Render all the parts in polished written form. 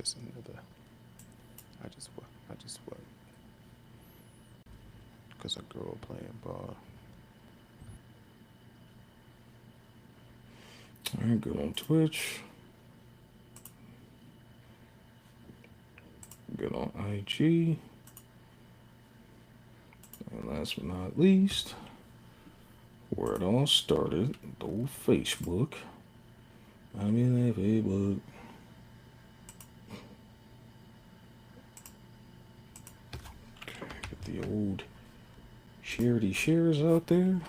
Just another. I just what? Cause a girl playing ball. All right, good on Twitch. Good on IG. And last but not least, where it all started, the old Facebook. I mean, that Facebook. Get the old charity shares out there.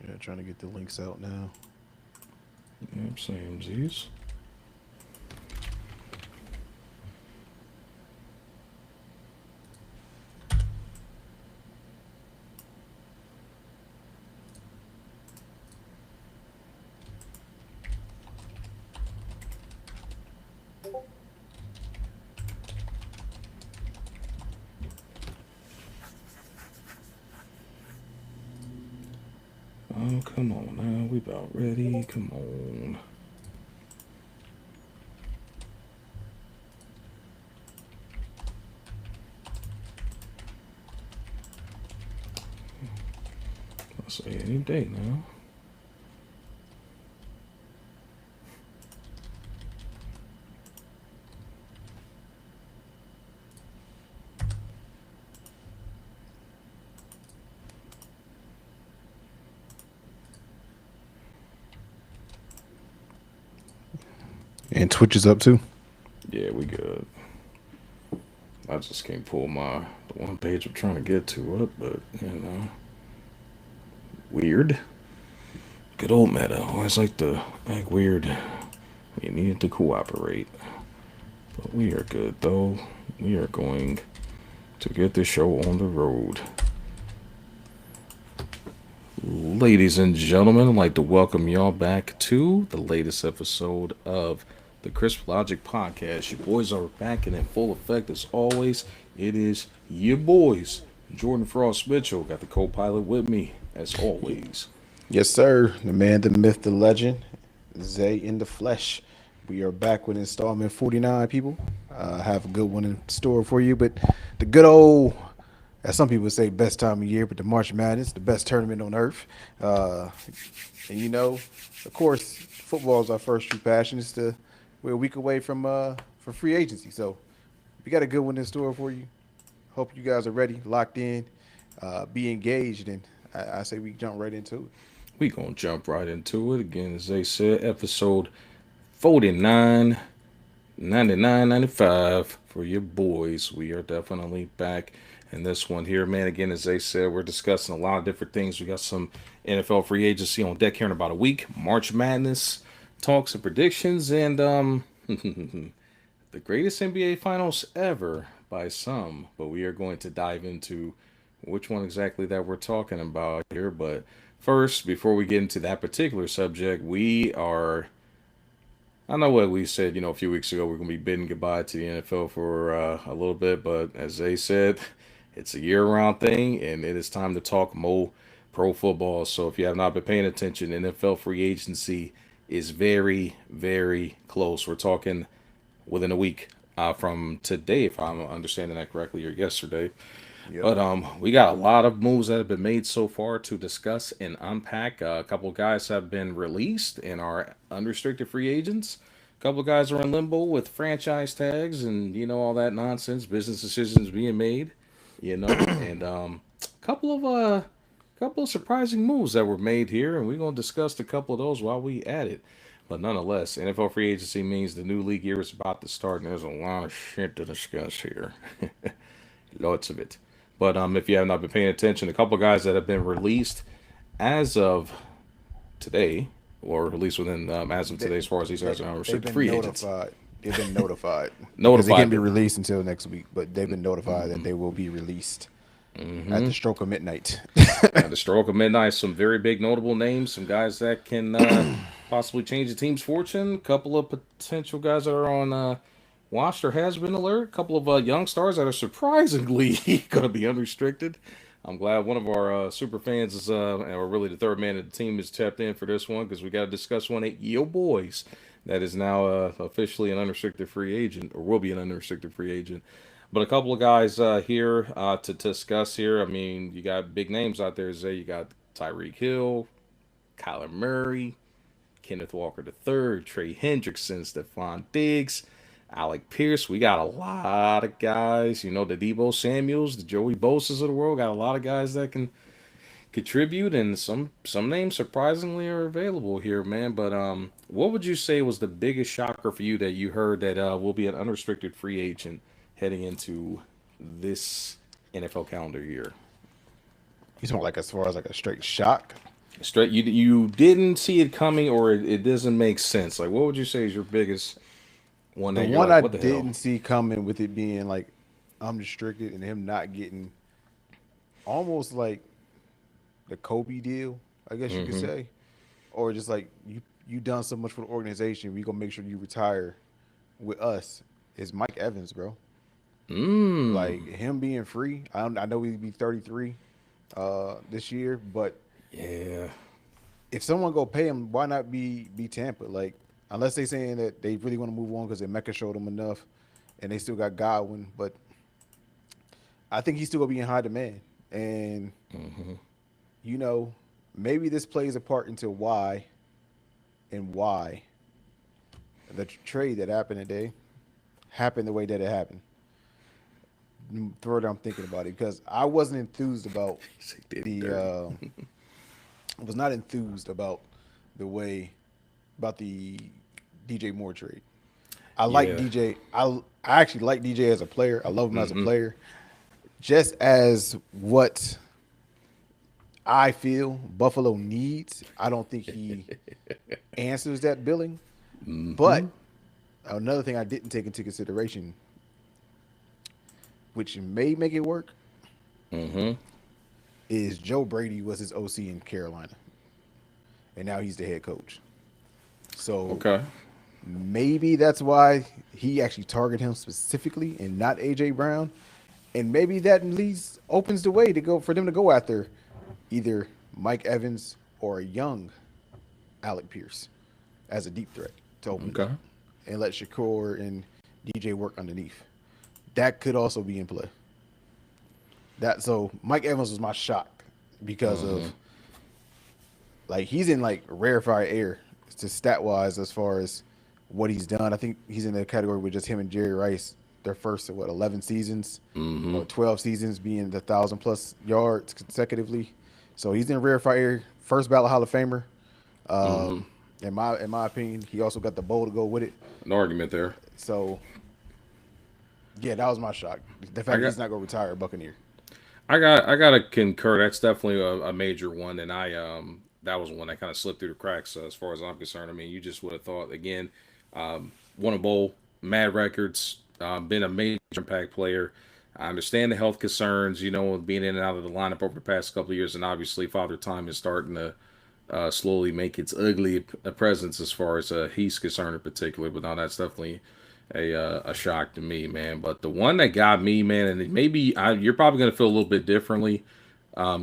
Yeah, trying to get the links out now. Yep, same Z's. Oh, come on now. We about ready. Come on. I'll say any day now. And Twitch is up too. Yeah, we good. I just can't pull the one page I'm trying to get to up, but weird. Good old meta. Always like to act weird. You need to cooperate. But we are good though. We are going to get the show on the road. Ladies and gentlemen, I'd like to welcome y'all back to the latest episode of the Crisp Logic Podcast. Your boys are back and in full effect as always. It is your boys, Jordan Frost Mitchell. Got the co-pilot with me as always. Yes, sir. The man, the myth, the legend, Zay in the flesh. We are back with installment 49, people. Have a good one in store for you. But the good old, as some people say, best time of year, but the March Madness, the best tournament on earth. And of course, football is our first true passion. We're a week away from free agency. So we got a good one in store for you. Hope you guys are ready, locked in, be engaged, and I say we jump right into it. We gonna jump right into it again, as they said, episode 49, 99, 95 for your boys. We are definitely back in this one here, man. Again, as they said, we're discussing a lot of different things. We got some NFL free agency on deck here in about a week, March Madness talks and predictions, and the greatest NBA finals ever by some. But we are going to dive into which one exactly that we're talking about here. But first, before we get into that particular subject, I know what we said, a few weeks ago, we're going to be bidding goodbye to the NFL for a little bit, but as they said, it's a year round thing, and it is time to talk more pro football. So if you have not been paying attention, NFL free agency is very, very close. We're talking within a week from today, if I'm understanding that correctly, or yesterday. Yep. But we got a lot of moves that have been made so far to discuss and unpack. A couple of guys have been released and are unrestricted free agents. A couple of guys are in limbo with franchise tags and all that nonsense, business decisions being made, and couple of surprising moves that were made here, and we're gonna discuss a couple of those while we at it. But nonetheless, NFL free agency means the new league year is about to start, and there's a lot of shit to discuss here. Lots of it. But if you have not been paying attention, a couple of guys that have been released as of today, or at least within as of They, today, as far as these guys are they've unrestricted been free agents. notified. They've been notified because they Notified can't be that. released until next week. But they've been notified that they will be released at the stroke of midnight. At the stroke of midnight, some very big notable names, some guys that can possibly change the team's fortune. A couple of potential guys that are on watched or has been alert. A couple of young stars that are surprisingly going to be unrestricted. I'm glad one of our super fans is, or really the third man of the team, is tapped in for this one because we got to discuss one of your boys that is now officially an unrestricted free agent or will be an unrestricted free agent. But a couple of guys here to discuss here. I mean, you got big names out there, Zay. You got Tyreek Hill, Kyler Murray, Kenneth Walker III, Trey Hendrickson, Stephon Diggs, Alec Pierce. We got a lot of guys. You know, the Debo Samuels, the Joey Bosa's of the world. Got a lot of guys that can contribute, and some names surprisingly are available here, man. But what would you say was the biggest shocker for you that you heard that will be an unrestricted free agent heading into this NFL calendar year? He's more like as far as like a straight shock. Straight, you didn't see it coming, or it doesn't make sense. Like, what would you say is your biggest one The that you're one like, I what the hell? didn't see coming with it being like unrestricted and him not getting almost like the Kobe deal, I guess you could Mm-hmm. say, or just like you done so much for the organization, we gonna make sure you retire with us. Is Mike Evans, bro? Mm. Like him being free. I know he'd be 33 this year, but Yeah. if someone go pay him, why not be Tampa? Like unless they saying that they really want to move on because Mecca showed them enough, and they still got Godwin, but I think he's still gonna be in high demand. And Mm-hmm. you know, maybe this plays a part into why the trade that happened today happened the way that it happened. Further, I'm thinking about it because I wasn't enthused about He did the. dirty. I was not enthused about the way about the DJ Moore trade. I like Yeah. DJ. I actually like DJ as a player. I love him as a Mm-hmm. player. Just as what I feel Buffalo needs, I don't think he answers that billing. Mm-hmm. But another thing I didn't take into consideration, which may make it work, Mm-hmm. is Joe Brady was his OC in Carolina, and now he's the head coach. So Okay. maybe that's why he actually targeted him specifically and not AJ Brown. And maybe that at least opens the way to go for them to go after either Mike Evans or a young Alec Pierce as a deep threat to open it Okay. up and let Shakur and DJ work underneath. That could also be in play. That so Mike Evans was my shock because Mm-hmm. of like he's in like rarefied air to stat wise as far as what he's done. I think he's in the category with just him and Jerry Rice. Their first 11 seasons Mm-hmm. or 12 seasons being the 1,000+ yards consecutively. So he's in rarefied air. First ballot Hall of Famer. Mm-hmm. Um, in my opinion, he also got the bowl to go with it. No argument there. So yeah, that was my shock. The I fact that got he's not going to retire a Buccaneer. I gotta concur. That's definitely a major one, and I that was one that kind of slipped through the cracks as far as I'm concerned. I mean, you just would have thought again, won a bowl, mad records, been a major impact player. I understand the health concerns, you know, being in and out of the lineup over the past couple of years, and obviously Father Time is starting to slowly make its ugly presence as far as he's concerned in particular. But now that's definitely a shock to me, man. But the one that got me, man, and maybe you're probably gonna feel a little bit differently,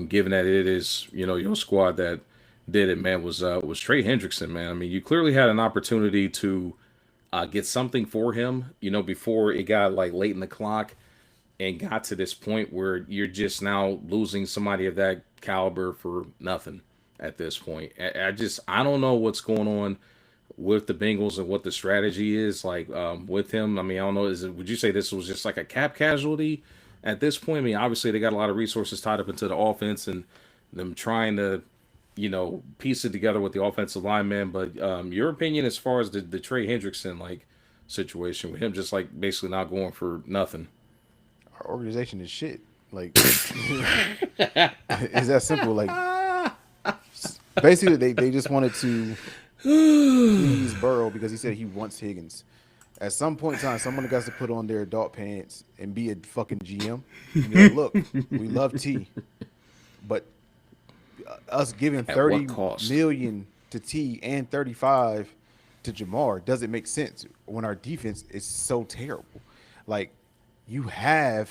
given that it is your squad that did it, man, was Trey Hendrickson, man. I mean, you clearly had an opportunity to get something for him, before it got like late in the clock and got to this point where you're just now losing somebody of that caliber for nothing at this point. I don't know what's going on with the Bengals and what the strategy is like with him. I mean, I don't know. Would you say this was just like a cap casualty at this point? I mean, obviously they got a lot of resources tied up into the offense and them trying to, piece it together with the offensive lineman. But your opinion as far as the Trey Hendrickson like situation with him just like basically not going for nothing. Our organization is shit. Like, it's that simple. Like, basically, they just wanted to please Burrow because he said he wants Higgins. At some point in time, someone got to put on their adult pants and be a fucking GM. And be like, look, we love T, but us giving At what 30 cost? million to T and 35 to Jamar doesn't make sense when our defense is so terrible. Like you have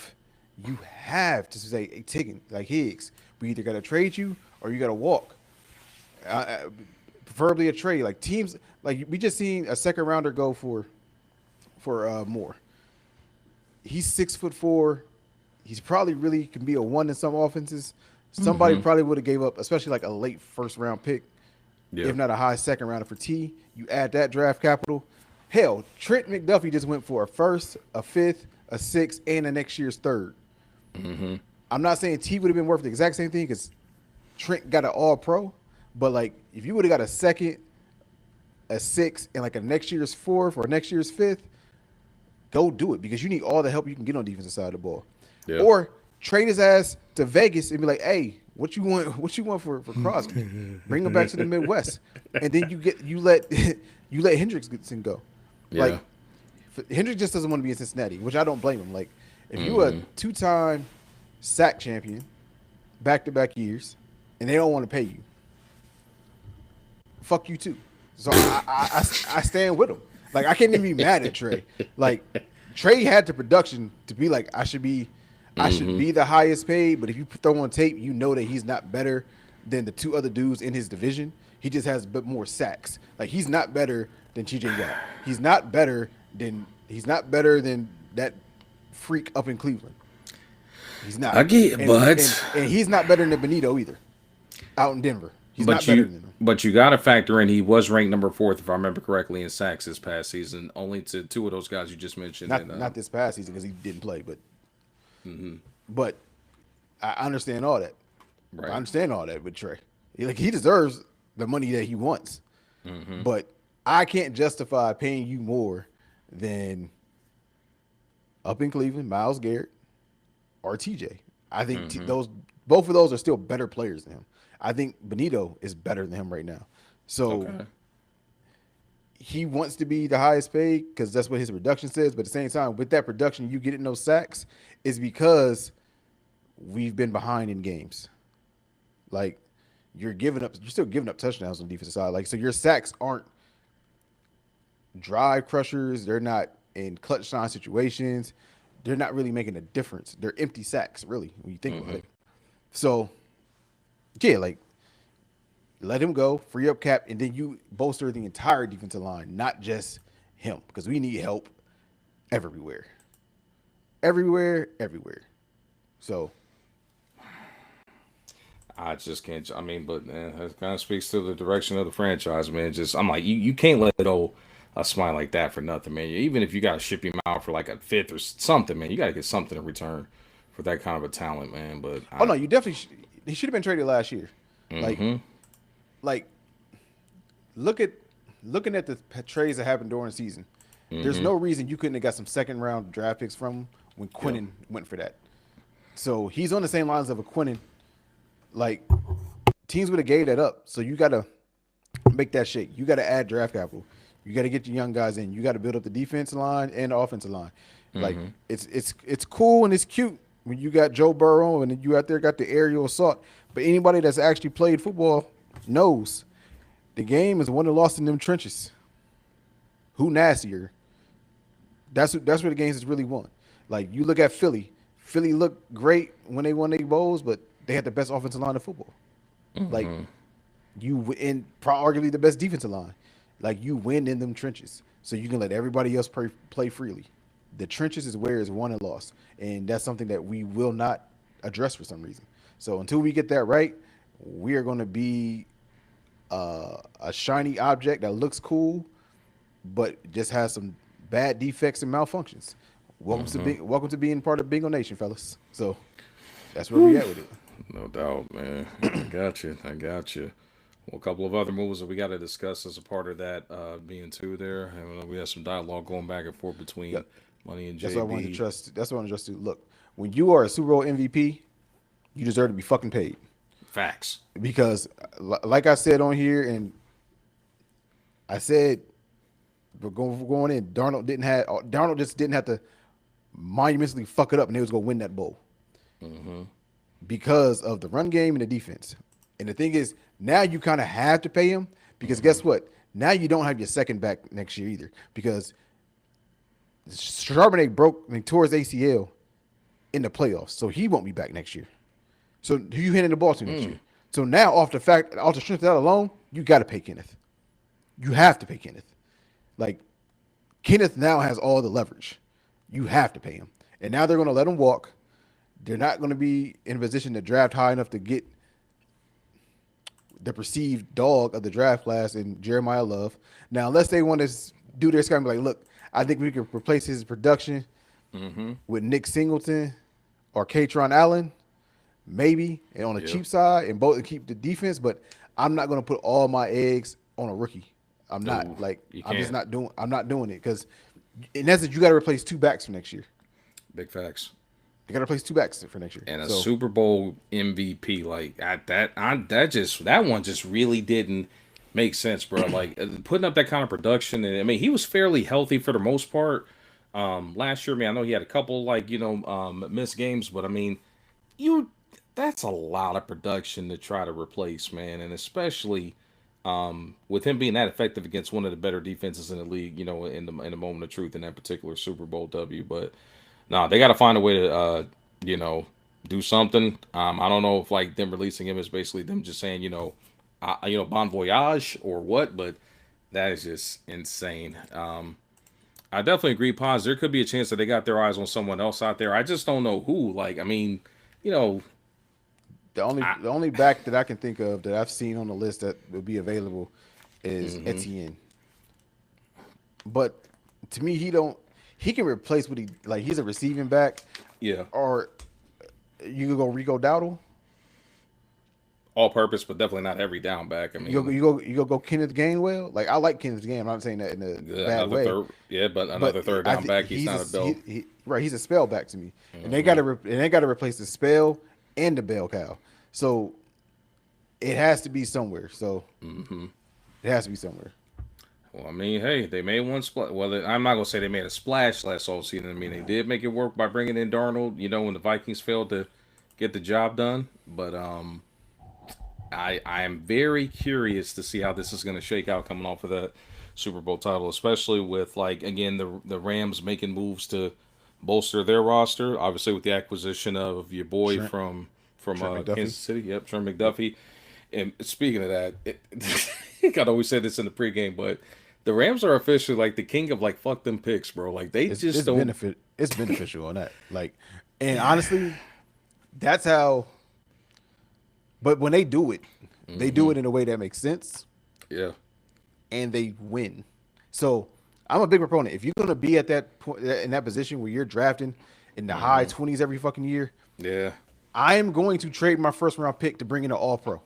you have to say, hey, Tiggin, like Higgs, we either got to trade you or you got to walk. Preferably a trade. Like teams, like we just seen a second rounder go for Moore. He's 6'4". He's probably really can be a one in some offenses. Somebody probably would have gave up, especially like a late first round pick, Yeah. if not a high second rounder for T. You add that draft capital. Hell, Trent McDuffie just went for a first, a fifth, a sixth, and a next year's third. I'm not saying T would have been worth the exact same thing because Trent got an all pro, but like if you would have got a second, a sixth, and like a next year's fourth or next year's fifth, go do it because you need all the help you can get on the defensive side of the ball. Yeah. Or trade his ass to Vegas and be like, hey, what you want? What you want for Crosby? Bring him back to the Midwest, and then you let Hendrickson go. Yeah. Like Hendrick just doesn't want to be in Cincinnati, which I don't blame him. Like if you a 2-time sack champion, back-to-back years, and they don't want to pay you, fuck you too. So I stand with him. Like I can't even be mad at Trey. Like Trey had the production to be like I should be the highest paid, but if you throw on tape, you know that he's not better than the two other dudes in his division. He just has a bit more sacks. Like he's not better than TJ Watt. He's not better than that freak up in Cleveland. He's not. I get it, and he's not better than Benito either. Out in Denver. He's not better than him. But you got to factor in he was ranked number 4th, if I remember correctly, in sacks this past season. Only to two of those guys you just mentioned. Not this past season because he didn't play, but I understand all that. Right. I understand all that with Trey. He deserves the money that he wants, but I can't justify paying you more than up in Cleveland, Myles Garrett or TJ. I think both of those are still better players than him. I think Benito is better than him right now. So he wants to be the highest paid because that's what his production says. But at the same time, with that production, you getting those sacks is because we've been behind in games. Like you're still giving up touchdowns on the defensive side. Like so, your sacks aren't drive crushers. They're not in clutch time situations. They're not really making a difference. They're empty sacks, really, when you think about it. So. Yeah, like let him go, free up cap, and then you bolster the entire defensive line, not just him, because we need help everywhere. Everywhere. So I just can't. I mean, but man, that kind of speaks to the direction of the franchise, man. Just I'm like, you can't let a smile like that for nothing, man. Even if you got to ship him out for like a fifth or something, man, you got to get something in return for that kind of a talent, man. But no, you definitely. He should have been traded last year. Like, looking at the trades that happened during the season. There's no reason you couldn't have got some second round draft picks from him when Quinnen went for that. So he's on the same lines of a Quinnen. Like teams would have gave that up. So you got to make that shake. You got to add draft capital. You got to get your young guys in. You got to build up the defensive line and the offensive line. Like it's cool and it's cute when you got Joe Burrow and you out there got the aerial assault. But anybody that's actually played football knows the game is won and lost in them trenches. Who nastier? That's where the games is really won. Like you look at Philly. Philly looked great when they won their bowls, but they had the best offensive line of football. Like you and arguably the best defensive line. Like you win in them trenches, so you can let everybody else play freely. The trenches is where it's won and lost, and that's something that we will not address for some reason. So until we get that right, we are going to be a shiny object that looks cool, but just has some bad defects and malfunctions. Welcome to being part of Bingo Nation, fellas. So that's where we at with it. No doubt, man. I got you. Well, a couple of other moves that we got to discuss as a part of that being two there. And we had some dialogue going back and forth between Money and JB. That's what I wanted to trust. That's what I want to trust. Look, when you are a Super Bowl MVP, you deserve to be fucking paid. Facts. Because, like I said on here, and I said, we're going in. Darnold just didn't have to monumentally fuck it up, and they was going to win that bowl because of the run game and the defense. And the thing is, now you kind of have to pay him because guess what? Now you don't have your second back next year either because Charbonnet tore his ACL in the playoffs, so he won't be back next year. So who you handing the ball to next year? So now off the strength of that alone, you got to pay Kenneth. You have to pay Kenneth. Like Kenneth now has all the leverage. You have to pay him, and now they're going to let him walk. They're not going to be in a position to draft high enough to get the perceived dog of the draft class in Jeremiah Love. Now, unless they want to do their scouting, like, look, I think we can replace his production with Nick Singleton or Katron Allen, maybe, and on the cheap side, and both keep the defense. But I'm not going to put all my eggs on a rookie. I'm not. I'm just not doing. I'm not doing it because, in essence, you got to replace 2 backs for next year. Big facts. You got to replace 2 backs for next year. And a Super Bowl MVP that one just really didn't make sense, bro. Like putting up that kind of production, and I mean he was fairly healthy for the most part. Last year, I know he had a couple missed games, but I mean, that's a lot of production to try to replace, man, and especially with him being that effective against one of the better defenses in the league, in the moment of truth in that particular Super Bowl W. But no, they got to find a way to do something. I don't know if like them releasing him is basically them just saying bon voyage or what, but that is just insane. I definitely agree, Paz. There could be a chance that they got their eyes on someone else out there. I just don't know who. Like, I mean, the only back that I can think of that I've seen on the list that will be available is Etienne. But to me, he can replace what he's a receiving back. Yeah. Or you could go Rico Dowdle. All purpose, but definitely not every down back. I mean, you go Kenneth Gainwell. Like I like Kenneth Gainwell. I'm not saying that in a bad way. But another third down back. He's not a bell. Right, he's a spell back to me, and they got to replace the spell and the bell cow. So it has to be somewhere. So it has to be somewhere. Well, I mean, hey, they made one splash. Well, I'm not gonna say they made a splash last offseason. I mean, they did make it work by bringing in Darnold. When the Vikings failed to get the job done, but I am very curious to see how this is going to shake out coming off of that Super Bowl title, especially with the Rams making moves to bolster their roster. Obviously, with the acquisition of your boy from Kansas City, Trent McDuffie. And speaking of that, I always said this in the pregame, but the Rams are officially like the king of fuck them picks, bro. Like it's don't benefit. It's beneficial on that. And honestly, that's how. But when they do it, they do it in a way that makes sense. Yeah. And they win. So I'm a big proponent. If you're gonna be at that point in that position where you're drafting in the high 20s every fucking year, I am going to trade my first round pick to bring in an all pro.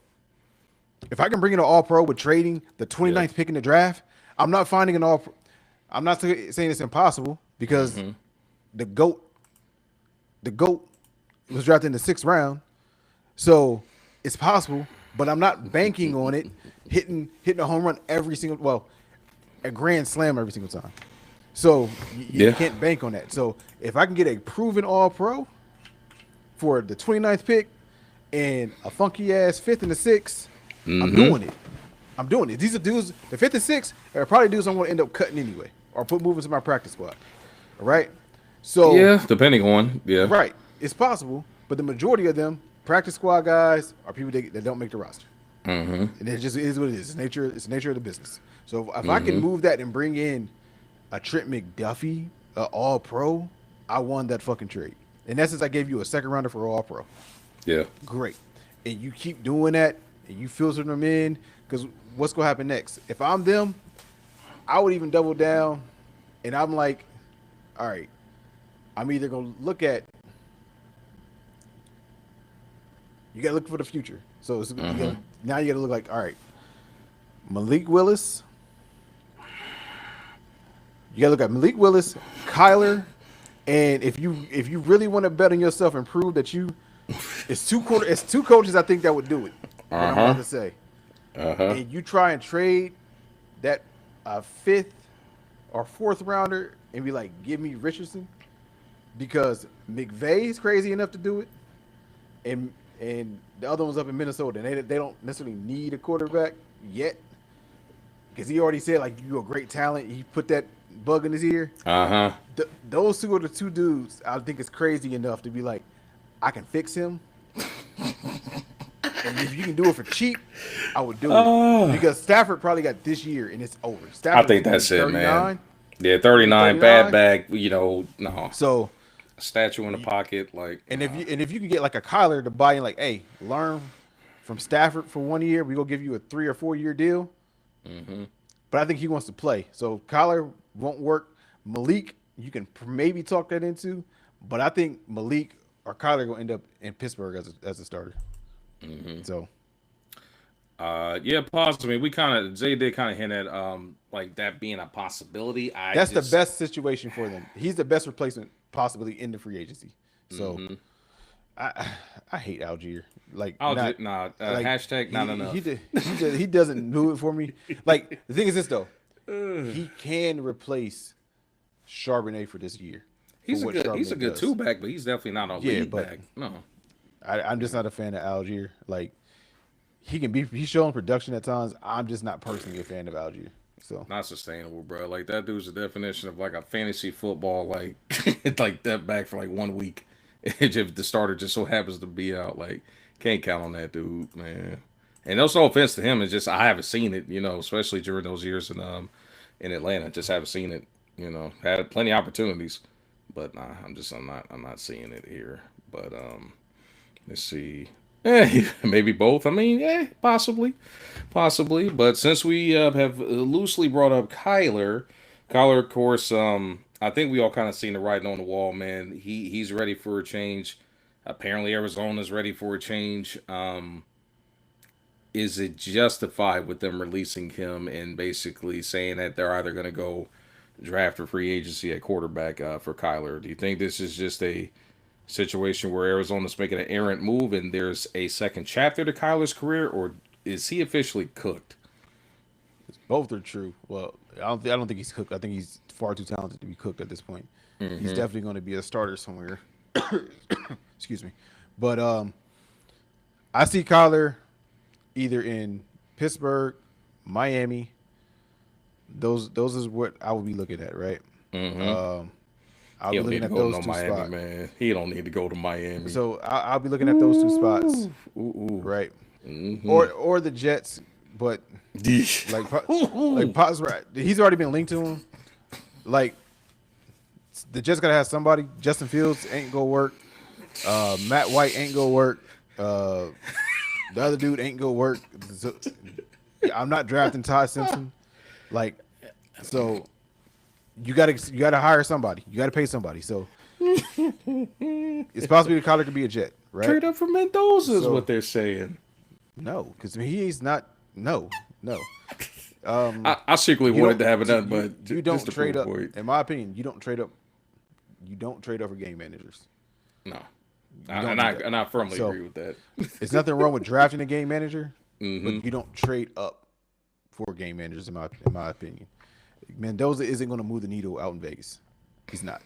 If I can bring in an all pro with trading the 29th pick in the draft, I'm not finding an all pro. I'm not saying it's impossible because the GOAT was drafted in the 6th round. So it's possible, but I'm not banking on it hitting a home run a grand slam every single time. So you can't bank on that. So if I can get a proven all pro for the 29th pick and a funky ass 5th and the 6th, I'm doing it. These are dudes, the 5th and 6th are probably dudes I'm going to end up cutting anyway or moving to my practice squad. All right. So depending on right, it's possible, but the majority of them practice squad guys are people that don't make the roster, and it just is what it is. It's the nature of the business. So if I can move that and bring in a Trent McDuffie, all pro, I won that fucking trade. In essence, I gave you a 2nd rounder for all pro. Yeah, great. And you keep doing that, and you filter them in because what's gonna happen next? If I'm them, I would even double down, and I'm like, all right, I'm either gonna look at. You got to look for the future. So now you got to look like, all right, Malik Willis. You got to look at Malik Willis, Kyler, and if you really want to bet on yourself and prove that it's two coaches I think that would do it. What I'm about to say. And you try and trade that 5th or 4th rounder and be like, give me Richardson because McVay's crazy enough to do it, and the other one's up in Minnesota, and they don't necessarily need a quarterback yet. because he already said like you're a great talent. He put that bug in his ear. Uh-huh. Those two are the two dudes I think it's crazy enough to be like, I can fix him, and if you can do it for cheap, I would do it. Because Stafford probably got this year and it's over. I Stafford think that's it, 39. man. Yeah, 39, bad bag, no. So statue in the pocket, like, and if you can get like a Kyler to buy in, like, hey, learn from Stafford for 1 year, we gonna give you a 3 or 4 year deal. But I think he wants to play. So Kyler won't work. Malik, you can maybe talk that into, but I think Malik or Kyler gonna end up in Pittsburgh as a starter. So yeah, possibly. Zay did kind of hint at like that being a possibility. That's the best situation for them. He's the best replacement possibly in the free agency. So I hate Algier. Like hashtag not enough. He doesn't do it for me. Like the thing is this though, he can replace Charbonnet for this year. He's a good two back, but he's definitely not a lead back. No, I'm just not a fan of Algier. Like he's showing production at times. I'm just not personally a fan of Algier. So not sustainable, bro. Like that dude's the definition of like a fantasy football, like like that back for like 1 week. If the starter just so happens to be out, like can't count on that dude, man. And no offense to him, it's just I haven't seen it, especially during those years in Atlanta. Just haven't seen it, Had plenty of opportunities, but nah, I'm not seeing it here. But let's see. Maybe both. I mean, possibly. But since we have loosely brought up Kyler, of course, I think we all kind of seen the writing on the wall, man. He's ready for a change. Apparently, Arizona's ready for a change. Is it justified with them releasing him and basically saying that they're either going to go draft or free agency at quarterback for Kyler? Do you think this is just a situation where Arizona's making an errant move and there's a second chapter to Kyler's career, or is he officially cooked? Both are true. Well, I don't think he's cooked. I think he's far too talented to be cooked at this point. He's definitely going to be a starter somewhere. Excuse me. But I see Kyler either in Pittsburgh, Miami. Those is what I would be looking at, right? I'll be looking at those two spots. Man. He don't need to go to Miami. So I'll be looking at those two spots, right? Or the Jets, but like Pot's right. He's already been linked to him. Like the Jets gotta have somebody. Justin Fields ain't gonna work. Matt White ain't gonna work. The other dude ain't gonna work. So, I'm not drafting Ty Simpson. Like, so you gotta hire somebody. You gotta pay somebody. So it's possible Kyler could be a Jet, right? Trade up for Mendoza is what they're saying. No, because he's not. No. I secretly wanted to have it done, but you don't trade up. In my opinion, you don't trade up. You don't trade up for game managers. No, and I firmly agree with that. There's nothing wrong with drafting a game manager, but you don't trade up for game managers. In my opinion, Mendoza isn't going to move the needle out in Vegas. He's not.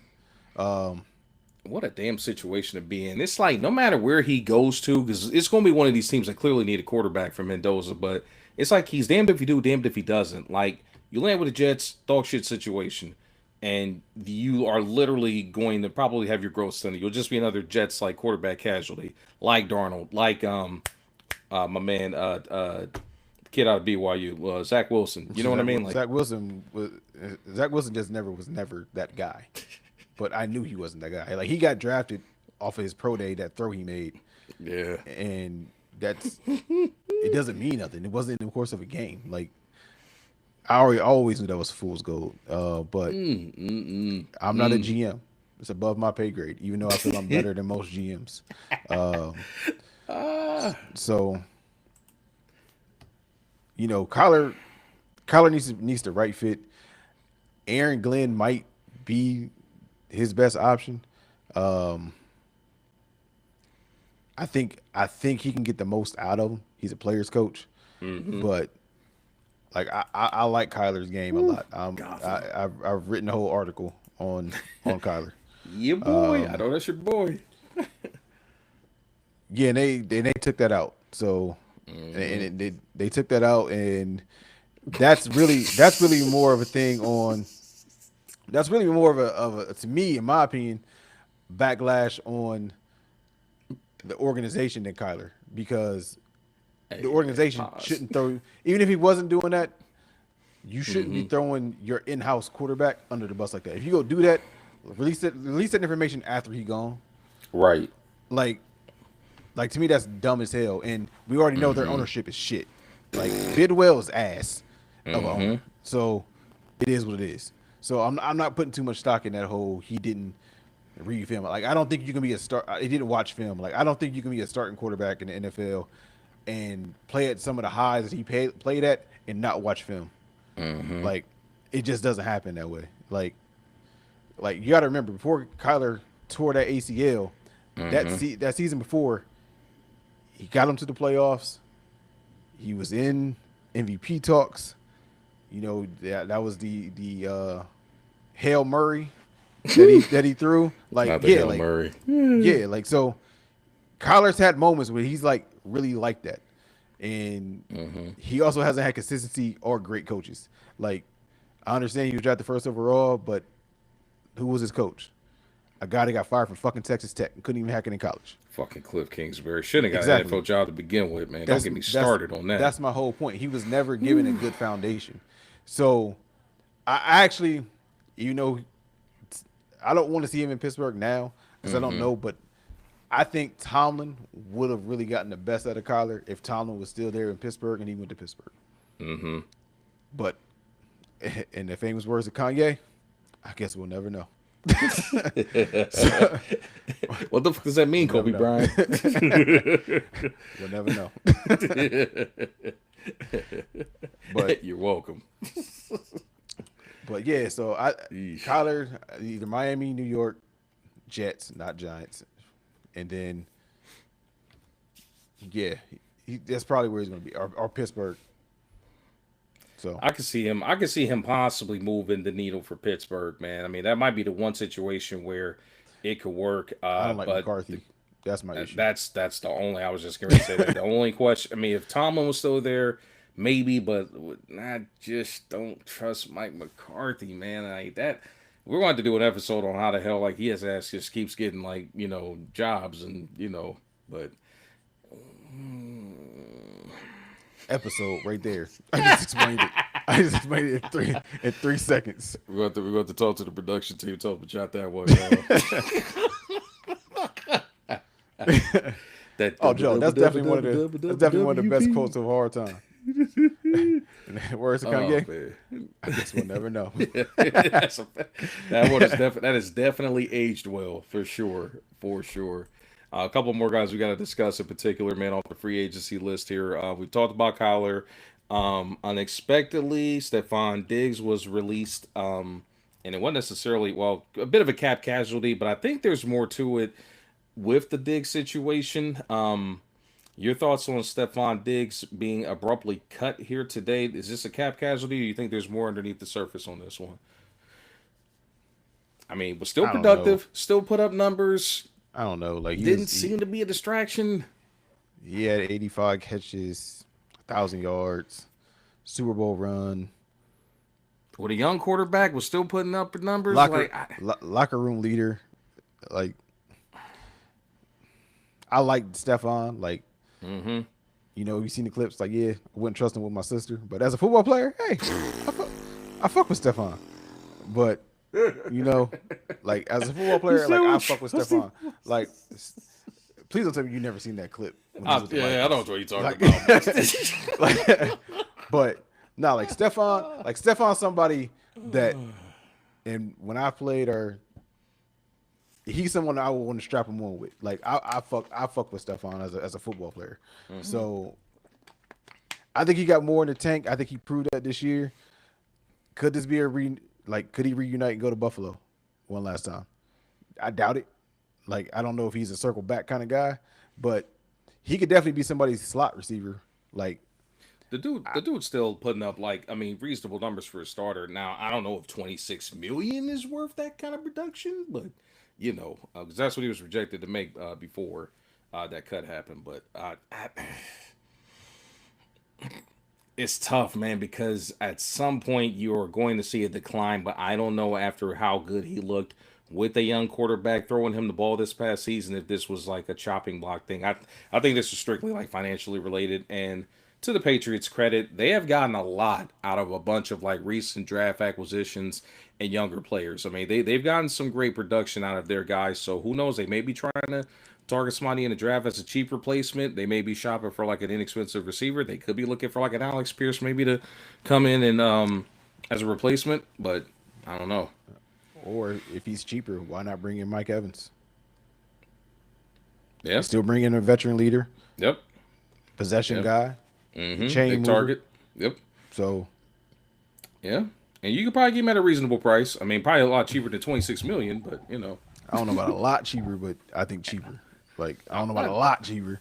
What a damn situation to be in. It's like no matter where he goes to, because it's going to be one of these teams that clearly need a quarterback for Mendoza, but it's like he's damned if he do, damned if he doesn't. Like you land with the Jets, dog shit situation, and you are literally going to probably have your growth stunted. You'll just be another Jets like quarterback casualty, like Darnold, like my man kid out of BYU, Zach Wilson. You know what I mean? Like Zach Wilson just was never that guy. But I knew he wasn't that guy. Like he got drafted off of his pro day, that throw he made. Yeah. And it doesn't mean nothing. It wasn't in the course of a game. Like I always knew that was fool's gold. But I'm not a GM. It's above my pay grade, even though I feel I'm better than most GMs. So Kyler needs the right fit. Aaron Glenn might be his best option. I think he can get the most out of him. He's a player's coach, but like I like Kyler's game a lot. I've written a whole article on Kyler. Yeah, boy. I know that's your boy. Yeah, and they took that out. So and they took that out, and that's really more of a thing on. That's really more of a to me, in my opinion, backlash on the organization than Kyler because the Hey man, organization pause. shouldn't throw even if he wasn't doing that. You shouldn't be Mm-hmm. throwing your in-house quarterback under the bus like that. If you go do that, release that information after he gone. Right. Like like to me that's dumb as hell. And we already know their Mm-hmm. ownership is shit. Like Bidwell is ass of an Mm-hmm. owner. So it is what it is. So I'm not putting too much stock in that whole he didn't read film. Like I don't think you can be a start. He didn't watch film. Like I don't think you can be a starting quarterback in the NFL and play at some of the highs that he played at and not watch film. Mm-hmm. Like it just doesn't happen that way. Like you got to remember before Kyler tore that ACL, Mm-hmm. that season before, he got him to the playoffs. He was in MVP talks. You know that was the Hail Murray that he threw. Like Not the yeah, Hail like Murray. yeah, like so. Kyler's had moments where he's like really like that, and Mm-hmm. he also hasn't had consistency or great coaches. Like I understand he was drafted first overall, but who was his coach? A guy that got fired from fucking Texas Tech and couldn't even hack it in college. Fucking Cliff Kingsbury shouldn't have got an Exactly. NFL job to begin with, man. Don't That's get me that's started on that. that's my whole point. He was never given a good foundation. So I actually, you know, I don't want to see him in Pittsburgh now because I don't Mm-hmm. know, but I think Tomlin would have really gotten the best out of Kyler if Tomlin was still there in Pittsburgh and he went to Pittsburgh. Mm-hmm. But in the famous words of Kanye, I guess we'll never know. So, What the fuck does that mean, we'll never Kobe know. Bryant? We'll never know. But You're welcome. but yeah, so I Yeesh. Kyler either Miami, New York, Jets, not Giants, and then yeah, that's probably where he's going to be, or Pittsburgh. So I could see him. I could see him possibly moving the needle for Pittsburgh, man. I mean, that might be the one situation where it could work. I don't like But McCarthy. That's my issue. that's the only. I was just going to say that the only question. I mean, if Tomlin was still there, maybe, but I just don't trust Mike McCarthy, man. Like that. We're going to do an episode on how the hell like his ass just keeps getting like jobs and but Episode right there. I just explained it. I just explained it in 3 seconds. we're going to talk to the production team, tell them to jot that one down. That Oh, Joe, that's definitely one of the best quotes of all time. Words of Oh Kanye. man, I guess we'll never know. That's that one is that is definitely aged well for sure. A couple more guys we got to discuss in particular, man, off the free agency list here. We talked about Kyler. Unexpectedly, Stephon Diggs was released, and it wasn't necessarily a bit of a cap casualty, but I think there's more to it with the Diggs situation. Your thoughts on Stephon Diggs being abruptly cut here today? Is this a cap casualty, or do you think there's more underneath the surface on this one? I mean, was still I don't know. productive, still put up numbers, I don't know. Like didn't seem to be a distraction. he had 85 catches, 1,000 yards, Super Bowl run, With a young quarterback, was still putting up numbers. locker Like, locker room leader. Like I like Stephon. Like mm-hmm. you seen the clips. Like yeah, I wouldn't trust him with my sister, but as a football player, hey, I fuck with Stephon. But you know, like as a football player, like I fuck with Stephon. Like, please don't tell me you never seen that clip when he was with the Yeah, I know Vikings. what you're talking Like, about. like, but no, like Stephon, somebody that, and when I played, or he's someone I would want to strap him on with. Like I fuck with Stephon as a football player. So I think he got more in the tank. I think he proved that this year. Could this be could he reunite and go to Buffalo one last time? I doubt it. Like I don't know if he's a circle back kind of guy, but he could definitely be somebody's slot receiver. Like The dude's still putting up reasonable numbers for a starter. Now I don't know if 26 million is worth that kind of production, but because that's what he was projected to make before that cut happened. But It's tough, man, because at some point you are going to see a decline, but I don't know after how good he looked with a young quarterback throwing him the ball this past season if this was like a chopping block thing. I think this is strictly like financially related. And to the Patriots' credit, they have gotten a lot out of a bunch of like recent draft acquisitions and younger players. I mean, they've gotten some great production out of their guys. So who knows? They may be trying to target somebody in the draft as a cheap replacement. They may be shopping for like an inexpensive receiver. They could be looking for like an Alex Pierce maybe to come in and as a replacement. But I don't know. Or if he's cheaper, why not bring in Mike Evans? Yeah. Still bring in a veteran leader, Yep. possession Yep. guy, chain Big mover. target. Yep. So Yeah. And you could probably get him at a reasonable price. I mean, probably a lot cheaper than 26 million, but you know. I don't know about a lot cheaper, but I think cheaper. Like I don't know about a I- lot cheaper.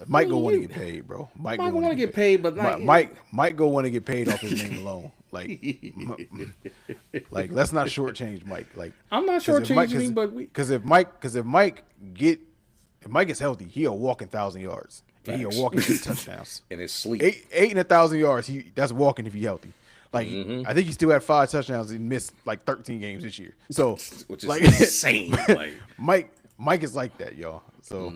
Mike go want to get paid, bro. Mike want to get paid, but like, Mike go want to get paid off his name alone. Like let's not shortchange Mike. Like I'm not shortchanging him, but because if Mike gets healthy, he'll walk 1,000 yards. And he'll walk 8 touchdowns. in his sleep. Eight and 1,000 yards. That's walking if he's healthy. Like I think he still had 5 touchdowns and missed like 13 games this year. So Which is like insane. Like Mike is like that, y'all. So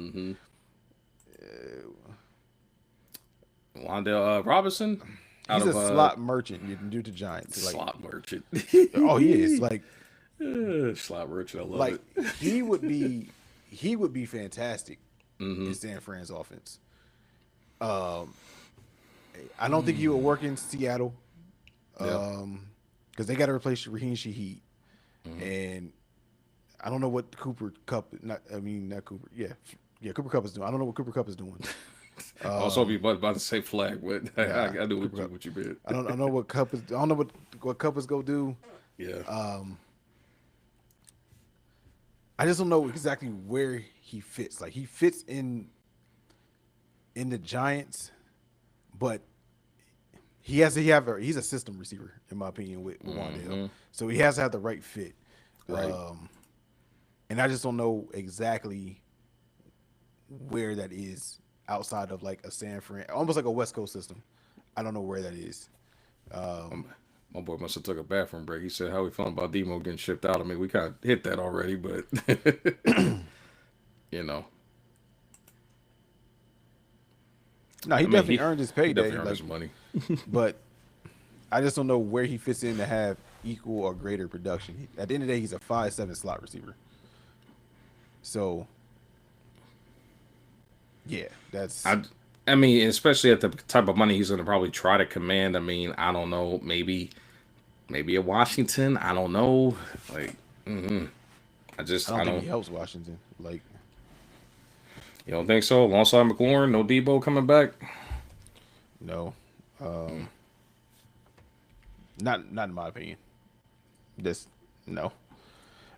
Wandale Robinson. he's a slot merchant. You can do to Giants. Like, Slot merchant. oh, he is. Like Slot merchant. I love like it. he would be fantastic in San Fran's offense. I don't think he would work in Seattle because they got to replace Raheem Shaheed, and I don't know what Cooper Kupp. Not Cooper. Yeah, Cooper Kupp is doing. I don't know what Cooper Kupp is doing. Also, be about to say flag, but Yeah, I knew what you meant. I don't know what Kupp is. I don't know what Kupp is gonna do. Yeah. I just don't know exactly where he fits. Like he fits in the Giants, but he's a system receiver in my opinion with Wandale. So he has to have the right fit. Right. And I just don't know exactly where that is outside of like a San Fran, almost like a West Coast system. I don't know where that is. My boy must have took a bathroom break. He said how we feeling about Demo getting shipped out. I mean, we kind of hit that already, but you know. No, he definitely earned his He payday. definitely earned his money. But I just don't know where he fits in to have equal or greater production. At the end of the day, he's a 5'7" slot receiver. So, yeah, that's. I mean, especially at the type of money he's going to probably try to command. I mean, I don't know. Maybe at Washington. I don't know. Like, I don't think he helps Washington. Like, you don't think so? Alongside McLaurin, no Debo coming back. no, not in my opinion. No,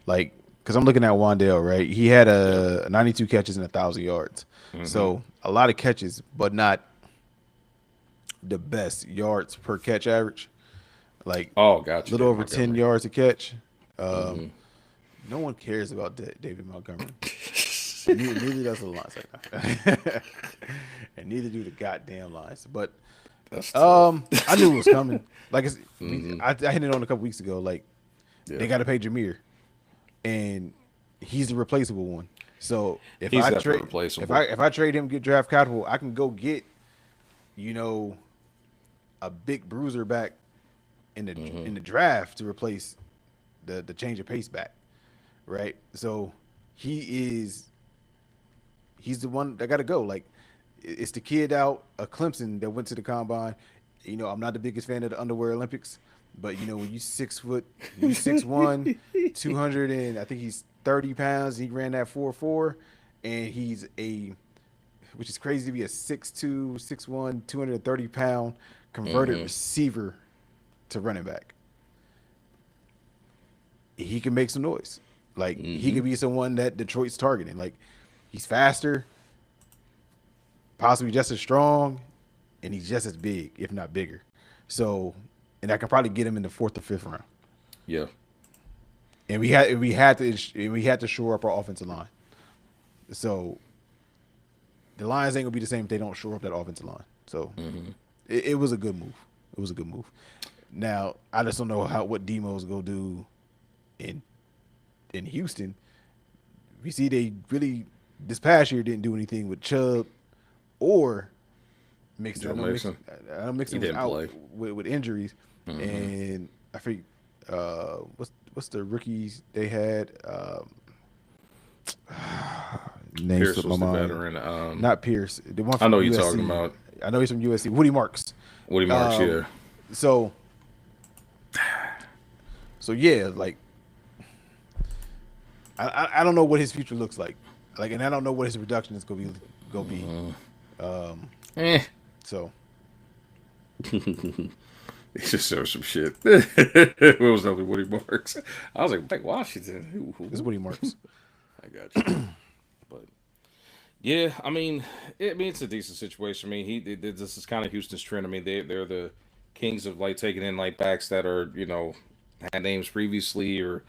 like because I'm looking at Wandale, right? He had a 92 catches and 1,000 yards, so a lot of catches, but not the best yards per catch average. Like, Gotcha. A little over 10 yards a catch. No one cares about David Montgomery. neither does the Lions, and neither do the goddamn Lions. But I knew it was coming. Like I hit it on a couple weeks ago. Like they got to pay Jameer, and he's the replaceable one. So if I trade him, get draft capital, I can go get, a big bruiser back in the draft to replace the change of pace back, right? So he's the one that got to go. Like it's the kid out of Clemson that went to the combine. I'm not the biggest fan of the underwear Olympics, but when you 6 foot, you 6'1", 200 and I think he's 30 pounds. He ran that 4.4, and he's which is crazy to be a 6'2", 6'1", 230-pound converted receiver to running back. He can make some noise. Like he could be someone that Detroit's targeting. Like he's faster, possibly just as strong, and he's just as big, if not bigger. So, and I can probably get him in the 4th or 5th round. Yeah. And we had to shore up our offensive line. So the Lions ain't gonna be the same if they don't shore up that offensive line. So It was a good move. It was a good move. Now I just don't know what Demo's gonna do in Houston. We see they really this past year didn't do anything with Chubb or Mixon. Joe Mixon. I know He Mixon was didn't out play. with injuries, and I think what's the rookies they had. Name Pierce slipped was my the mind. veteran. Not Pierce. The one I from know USC. you're talking about. I know he's from USC. Woody Marks. Woody Marks, yeah. So yeah, like I don't know what his future looks like. Like, and I don't know what his production is gonna be. So He just showed some shit. It was nothing Woody Marks. I was like Washington. Who? it's Woody Marks. I got you. But yeah, I mean, it's a decent situation. I mean, this is kind of Houston's trend. I mean, they're the kings of like taking in like backs that are had names previously or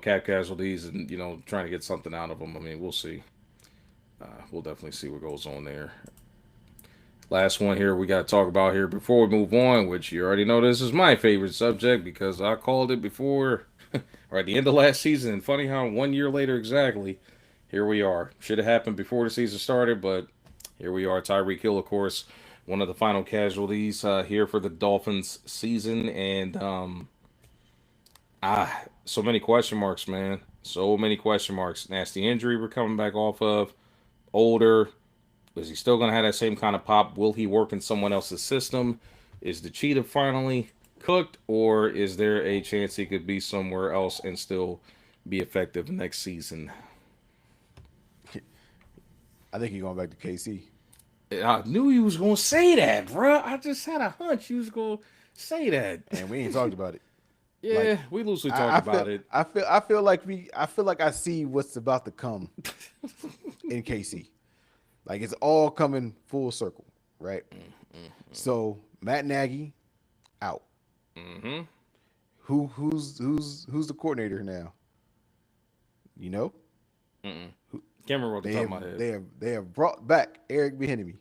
cap casualties and trying to get something out of them. I mean, we'll see. We'll definitely see what goes on there. Last one here we got to talk about here before we move on, which you already know this is my favorite subject because I called it before or at the end of last season. And funny how 1 year later exactly, here we are. Should have happened before the season started, but here we are. Tyreek Hill, of course, one of the final casualties here for the Dolphins season. And so many question marks, man. So many question marks. Nasty injury we're coming back off of. Older. Is he still going to have that same kind of pop? Will he work in someone else's system? Is the cheetah finally cooked? Or is there a chance he could be somewhere else and still be effective next season? I think he's going back to KC. I knew he was going to say that, bro. I just had a hunch he was going to say that. And we ain't talked about it. Yeah, like, we loosely talked about it. I feel like I see what's about to come in KC. Like it's all coming full circle, right? So Matt Nagy out. Who's the coordinator now? You know? Can't remember what the top of my head. They have brought back Eric Bieniemy.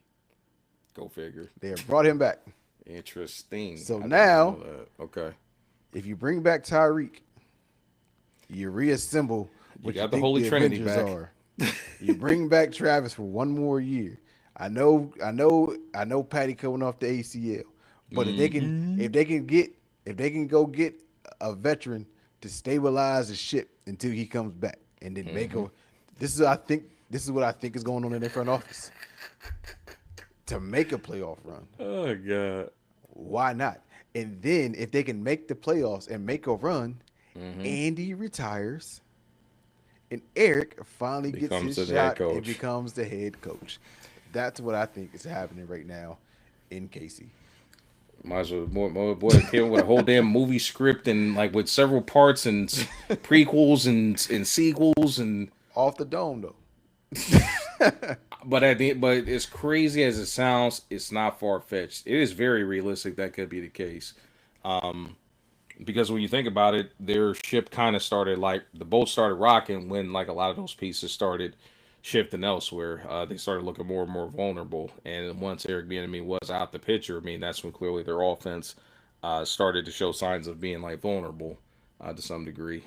Go figure. They have brought him back. Interesting. So now, okay, if you bring back Tyreek, you reassemble what you got you the think Holy the Trinity Avengers back. are. You bring back Travis for one more year. I know Patty coming off the ACL, but if they can go get a veteran to stabilize the ship until he comes back, and then this is what I think is going on in their front office to make a playoff run. Oh God, why not? And then if they can make the playoffs and make a run, Andy retires. And Eric finally gets his shot and becomes the head coach. That's what I think is happening right now in KC. Might as well, boy, came with a whole damn movie script and like with several parts and prequels and sequels and off the dome though. But as crazy as it sounds, it's not far fetched. It is very realistic that could be the case. Because when you think about it, their ship kind of started like the boat started rocking when like a lot of those pieces started shifting elsewhere. They started looking more and more vulnerable. And once Eric Bieniemy was out the picture, I mean, that's when clearly their offense started to show signs of being like vulnerable to some degree.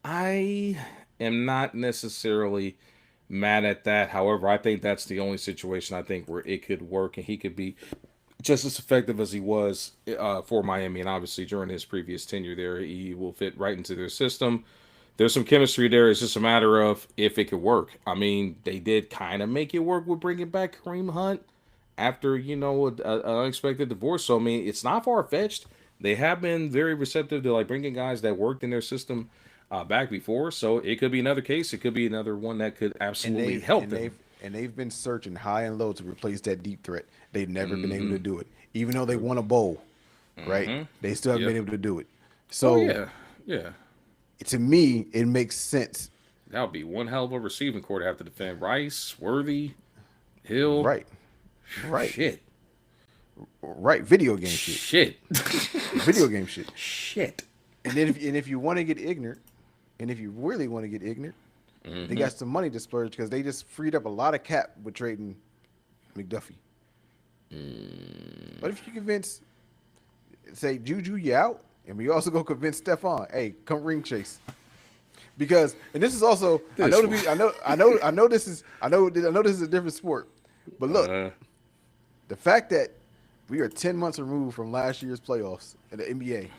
I am not necessarily mad at that. However, I think that's the only situation I think where it could work and he could be just as effective as he was for Miami. And obviously during his previous tenure there, he will fit right into their system. There's some chemistry there. It's just a matter of if it could work. I mean, they did kind of make it work with bringing back Kareem Hunt after, an unexpected divorce. So, I mean, it's not far-fetched. They have been very receptive to like bringing guys that worked in their system back before. So it could be another case. It could be another one that could absolutely help them. And they've been searching high and low to replace that deep threat. They've never been able to do it. Even though they won a bowl, right? They still haven't been able to do it. So, yeah. To me, it makes sense. That would be one hell of a receiving core to have to defend. Rice, Worthy, Hill. Right. Shit. Right. Video game shit. Video game shit. Shit. And then if you want to get ignorant, and if you really want to get ignorant, they got some money to splurge because they just freed up a lot of cap with trading McDuffie. What if you convince, say, Juju, you out, and we also go convince Stephon, hey, come ring chase. Because, and this is also, This one. I know this is, I know this is a different sport, but look, Uh, the fact that we are 10 months removed from last year's playoffs in the NBA,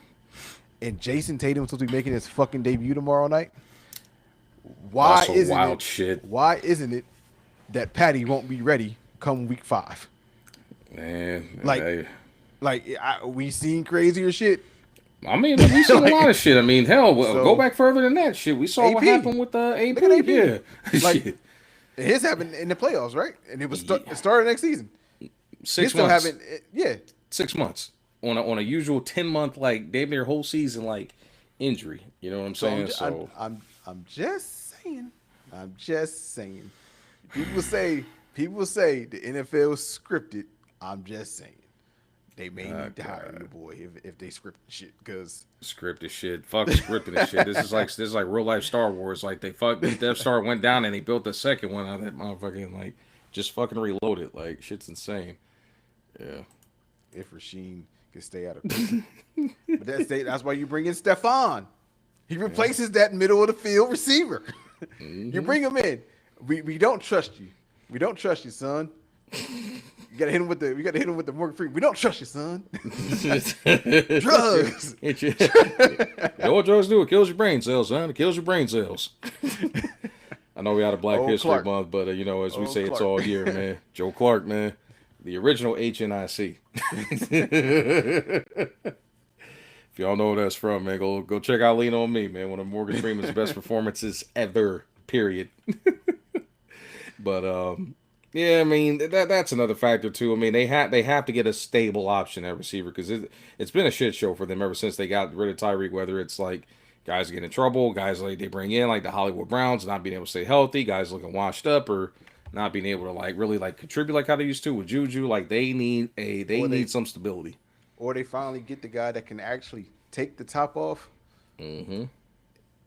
and Jason Tatum supposed to be making his fucking debut tomorrow night. Why also isn't wild it? shit, Why isn't it that Patty won't be ready come week 5? man. We seen crazier shit. I mean, we seen a lot of shit. I mean, hell, go So back further than that. Shit, we saw what AP, happened with look at AP. AP. Yeah, Like shit. his happened in the playoffs, right? And Yeah. it started next season. His 6 still months. haven't. Yeah. 6 months on a usual 10 month like damn near whole season like injury. You know what I'm So saying? So I'm just saying. I'm just saying. People say the NFL is scripted. I'm just saying. They may need to hire your boy if they script shit because scripted shit. Fuck scripting and shit. This is like real life Star Wars. Like they fucked the Death Star went down and they built the second one out of that motherfucking like just fucking reloaded. Like shit's insane. Yeah. if Rasheem can stay out of prison. But that's why you bring in Stephon. He replaces that middle of the field receiver. You bring him in. We don't trust you. We don't trust you, son. We gotta hit him with the Morgan Freeman. We don't trust you, son. Drugs. You know what drugs do? It kills your brain cells, son. It kills your brain cells. I know we had a Black Old History Clark. Month, but as we Old say, it's Clark. all year, man. Joe Clark, man. The original HNIC. If y'all know where that's from, man, go check out Lean on Me, man. One of Morgan Freeman's best performances ever. Period. But yeah, I mean that's another factor too. I mean they have to get a stable option at receiver because it's been a shit show for them ever since they got rid of Tyreek. Whether it's like guys get in trouble, guys like they bring in like the Hollywood Browns not being able to stay healthy, guys looking washed up or not being able to like really like contribute like how they used to with Juju. Like they need some stability. Or they finally get the guy that can actually take the top off Mm-hmm.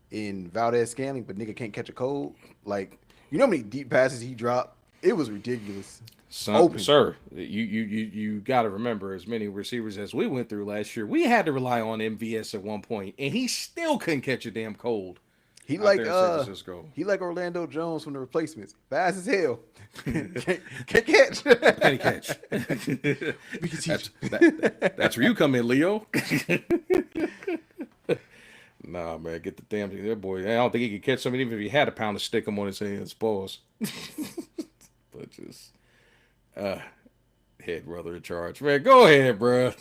in Valdez Scanling, but nigga can't catch a cold. Like, you know how many deep passes he dropped? It was ridiculous. Open. Sir, you got to remember, as many receivers as we went through last year, we had to rely on MVS at one point, and he still couldn't catch a damn cold. He Out like there in San Francisco. he like Orlando Jones from the Replacements. Fast as hell. can't catch. Penny catch. We can teach. That's where you come in, Leo. Nah, man, get the damn thing there, boy. I don't think he could catch something even if he had a pound of stick him on his hands. Pause. But just head brother in charge. Man, go ahead, bro.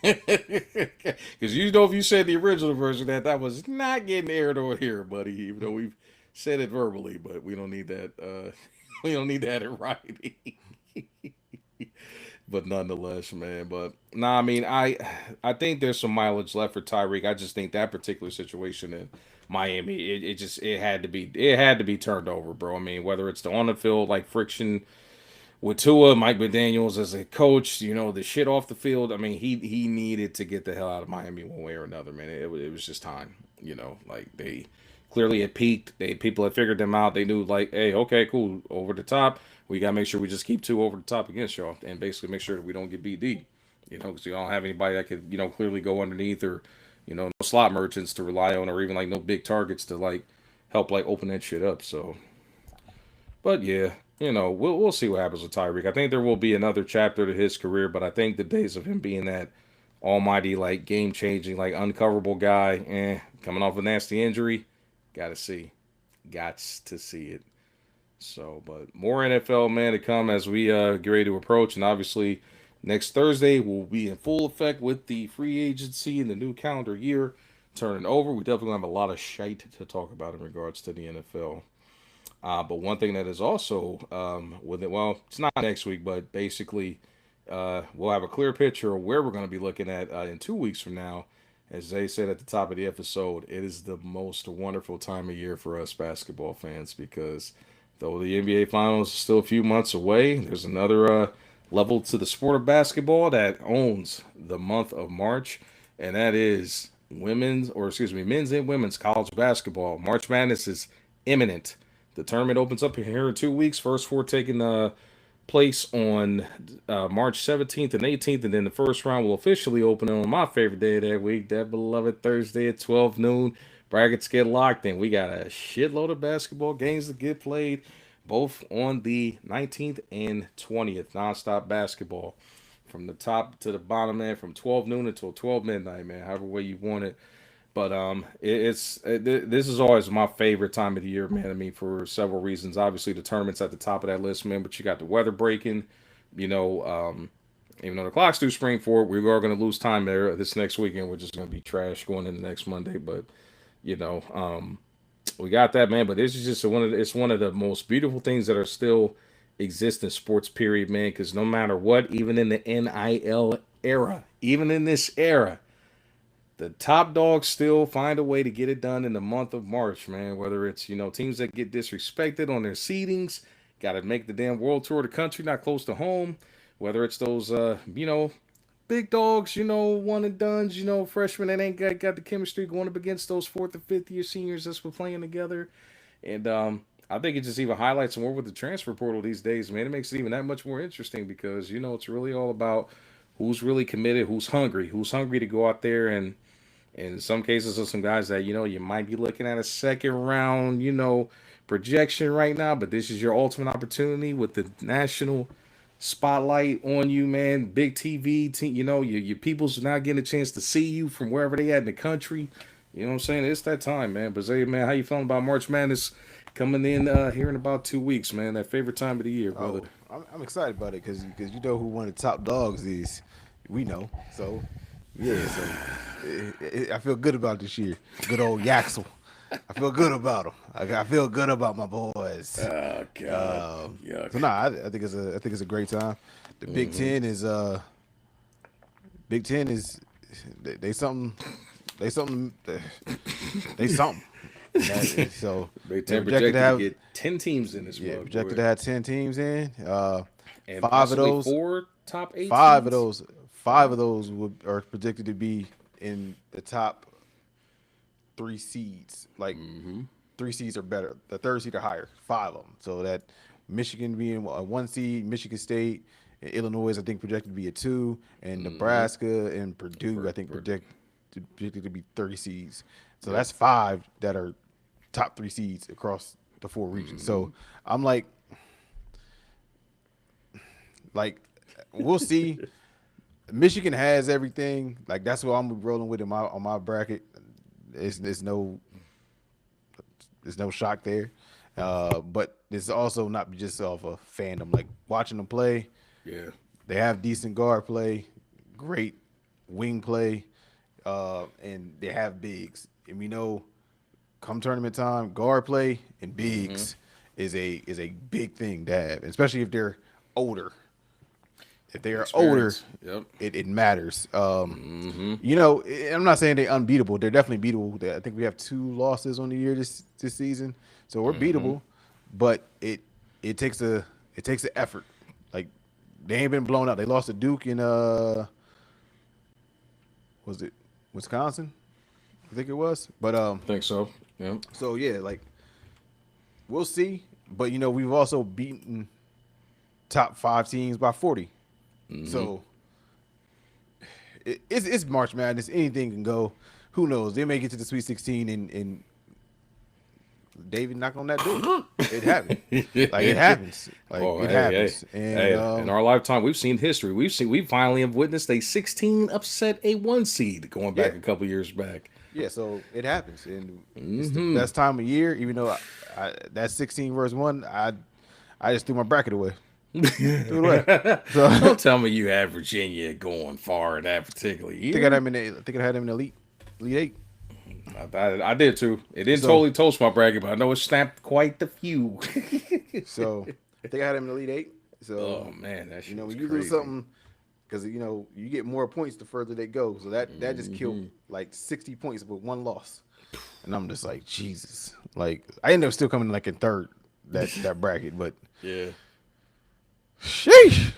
Because you know if you said the original version that was not getting aired on here, buddy. Even though we've said it verbally, but we don't need that. We don't need that in writing. But nonetheless, man. But nah, I mean, I think there's some mileage left for Tyreek. I just think that particular situation in Miami, it had to be turned over, bro. I mean, whether it's the on the field like friction with Tua, Mike McDaniels as a coach, the shit off the field. I mean, he needed to get the hell out of Miami one way or another, man. It was just time, like they clearly had peaked. People had figured them out. They knew like, hey, okay, cool, over the top. We gotta make sure we just keep two over the top against y'all, and basically make sure that we don't get BD. Because you don't have anybody that could, clearly go underneath or, no slot merchants to rely on, or even like no big targets to like help like open that shit up. So, but yeah, we'll see what happens with Tyreek. I think there will be another chapter to his career, but I think the days of him being that almighty like game changing like uncoverable guy, coming off a nasty injury, gotta to see it. So, but more NFL, man, to come as we get ready to approach. And obviously, next Thursday will be in full effect with the free agency and the new calendar year turning over. We definitely have a lot of shite to talk about in regards to the NFL. But one thing that is also with it, well, it's not next week, but basically we'll have a clear picture of where we're going to be looking at in 2 weeks from now. As they said at the top of the episode, it is the most wonderful time of year for us basketball fans because though the NBA Finals is still a few months away, there's another level to the sport of basketball that owns the month of March, and that is men's and women's college basketball. March Madness is imminent. The tournament opens up here in 2 weeks. First four taking place on March 17th and 18th, and then the first round will officially open on my favorite day of that week, that beloved Thursday at 12 noon. Brackets get locked in. We got a shitload of basketball games to get played, both on the 19th and 20th. Nonstop basketball from the top to the bottom, man, from 12 noon until 12 midnight, man, however way you want it. But this is always my favorite time of the year, man. I mean, for several reasons. Obviously, the tournament's at the top of that list, man. But you got the weather breaking. You know, even though the clocks do spring forward, we are going to lose time there this next weekend, which is going to be trash going into next Monday. But you know, we got that, man. But this is just it's one of the most beautiful things that are still exist in sports. Period, man. Because no matter what, even in the NIL era, even in this era, the top dogs still find a way to get it done in the month of March, man. Whether it's, teams that get disrespected on their seedings, got to make the damn world tour of the country, not close to home. Whether it's those, big dogs, one and dones, freshmen that ain't got the chemistry going up against those fourth and fifth year seniors that's been playing together. And I think it just even highlights more with the transfer portal these days, man. It makes it even that much more interesting because, it's really all about who's really committed, who's hungry to go out there and in some cases, there's some guys that, you might be looking at a second round, projection right now, but this is your ultimate opportunity with the national spotlight on you, man. Big TV, your people's now getting a chance to see you from wherever they at in the country. You know what I'm saying? It's that time, man. But Zay, man, how you feeling about March Madness coming in here in about 2 weeks, man? That favorite time of the year, brother. I'm excited about it because you know who one of the top dogs is. We know. So, yeah, I feel good about this year. Good old Yaxel. I feel good about them. I feel good about my boys. Oh God. So I think it's a great time. The Big Ten is they something. So Big Ten projected to get 10 teams in this. Yeah, projected to have 10 teams in. And five of those 4 top 8. Five of those are predicted to be in the top 3 seeds. Like 3 seeds are better. The third seed are higher. 5 of them. So that Michigan being a 1 seed, Michigan State, and Illinois I think projected to be a 2, and Nebraska and Purdue I think projected to be 30 seeds. So that's 5 that are top 3 seeds across the 4 regions. So I'm like we'll see. Michigan has everything. Like that's what I'm rolling with on my bracket. There's no shock there. But it's also not just off a fandom. Like watching them play. Yeah. They have decent guard play, great wing play, and they have bigs. And we know come tournament time, guard play and bigs is a big thing to have, especially if they're older. If they are older, it matters. I'm not saying they're unbeatable. They're definitely beatable. I think we have 2 losses on the year this season, so we're beatable. But it takes an effort. Like they ain't been blown out. They lost to Duke in was it Wisconsin? I think it was. But I think so. Yeah. So yeah, like we'll see. But we've also beaten top 5 teams by 40. So it's March Madness. Anything can go. Who knows? They may get to the Sweet 16 and David knock on that door. It happens. Like it happens. Like it happens. Hey. And in our lifetime, we've seen history. We finally have witnessed a 16 upset a 1 seed going back a couple years back. Yeah, so it happens, and it's the best time of year. Even though that 16 versus 1, I just threw my bracket away. So, don't tell me you had Virginia going far in that particular year. I think I had them in the Elite 8. I did too. It didn't totally toast my bracket, but I know it snapped quite the few. So I think I had them in the Elite 8. So oh man, that shit when was you crazy. lose something, because you get more points the further they go. So that just killed like 60 points with 1 loss, and I'm just like Jesus. Like I ended up still coming like in third that bracket, but yeah. Sheesh.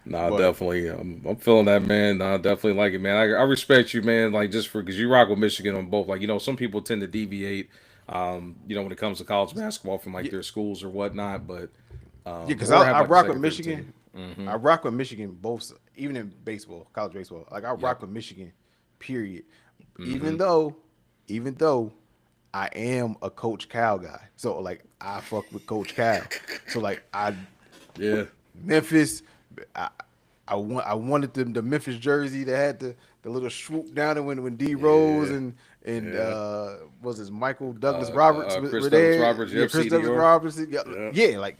Nah, definitely. I'm feeling that, man. Nah, definitely like it, man. I respect you, man. Like just because you rock with Michigan on both. Like some people tend to deviate When it comes to college basketball from like Yeah, their schools or whatnot. But yeah, because or have I like a rock with second, third team. Michigan. I rock with Michigan both, even in baseball, college baseball. Like I Yep. rock with Michigan, period. Even though, even though I am a Coach Cal guy, so like I fuck with Coach Cal. So like Yeah. Memphis, I I wanted the Memphis jersey that had the little swoop down it when D Rose Yeah. and Yeah. was this Michael Douglas Roberts Chris were Douglas there? Roberts. Yeah, Yep. Chris CD Douglas York. Roberts. Yeah, Yeah. yeah, like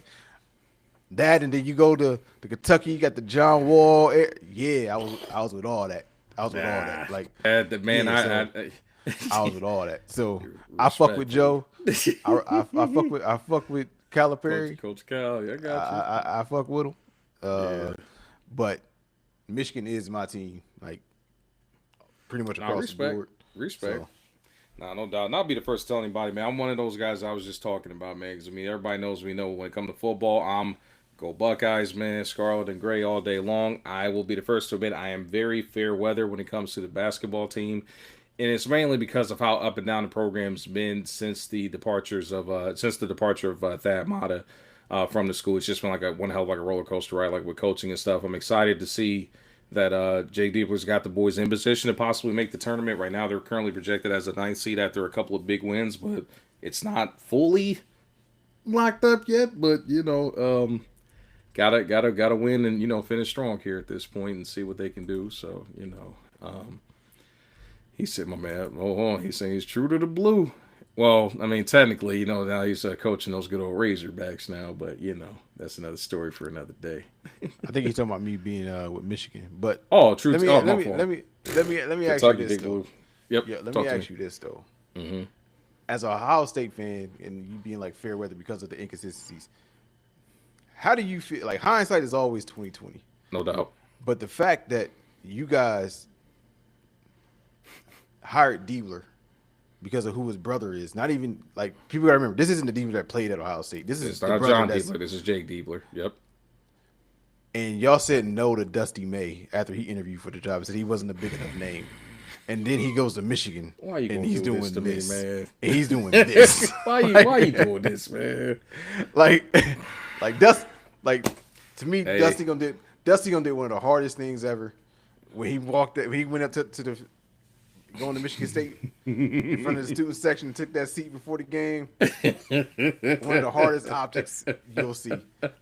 that, and then you go to Kentucky, you got the John Wall. Yeah, I was with all that. I was with all Nah. that. Like, The man. yeah, so I I was with all that. So I fuck with respectfully. Joe. I fuck with Calipari. Coach Cal. Yeah, I I, got you. I fuck with him. Yeah. But Michigan is my team, like pretty much Nah, across the respect. board. Respect. So Nah, no doubt. And I'll be the first to tell anybody, man. I'm one of those guys I was just talking about, man. Because, everybody knows me know when it comes to football, I'm go Buckeyes, man. Scarlet and gray all day long. I will be the first to admit I am very fair weather when it comes to the basketball team. And it's mainly because of how up and down the program's been since the departure of Thad Matta from the school. It's just been like one hell of like a roller coaster ride, like with coaching and stuff. I'm excited to see that Jay Deepler's got the boys in position to possibly make the tournament. Right now, they're currently projected as a ninth seed after a couple of big wins, but it's not fully locked up yet. But gotta win and finish strong here at this point and see what they can do. So he said, my man, hold on, he's saying he's true to the blue. Well, technically, now he's coaching those good old Razorbacks now, but that's another story for another day. I think he's talking about me being with Michigan. But Oh, true. let me Oh, let my me fault. let me let me ask you Kentucky this Big though. Blue. Yep. Yeah, let Talk me to ask me. you this though. As a Ohio State fan and you being like fair weather because of the inconsistencies, how do you feel? Like hindsight is always 2020, No doubt. but the fact that you guys hired Diebler because of who his brother is, not even like people gotta remember this isn't the Diebler that played at Ohio State. This is It's the not brother John that's Diebler. This is Jake Diebler. Yep. and y'all said no to Dusty May after he interviewed for the job and said he wasn't a big enough name. And then he goes to Michigan Why you and gonna he's do doing this to me, man? And he's doing this. Why you doing this, man? like like Dust like to me Hey. Dusty gonna did one of the hardest things ever when he when he went up to the going to Michigan State in front of the student section and took that seat before the game. One of the hardest optics you'll see.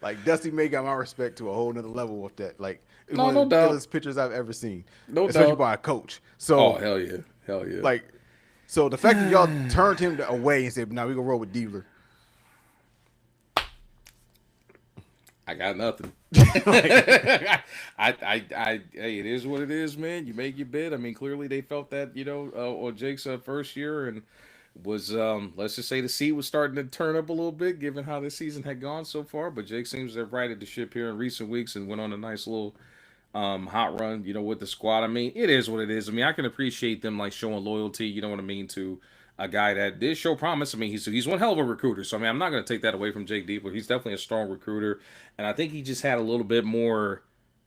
Like Dusty May got my respect to a whole nother level with that. Like it's No, one no of the doubt. illest pictures I've ever seen. No Especially doubt. by a coach. Oh So hell yeah, hell yeah. like so the fact that y'all turned him away and said, "Now we gonna roll with Diebler." I got nothing. Hey, it is what it is, man. You make your bid. Clearly they felt that, on Jake's first year and was, let's just say the seat was starting to turn up a little bit given how this season had gone so far. But Jake seems to have righted the ship here in recent weeks and went on a nice little hot run, with the squad. It is what it is. I can appreciate them like showing loyalty, you know what I mean, to a guy that did show promise. He's one hell of a recruiter. So I'm not going to take that away from Jake Diebler. He's definitely a strong recruiter, and I think he just had a little bit more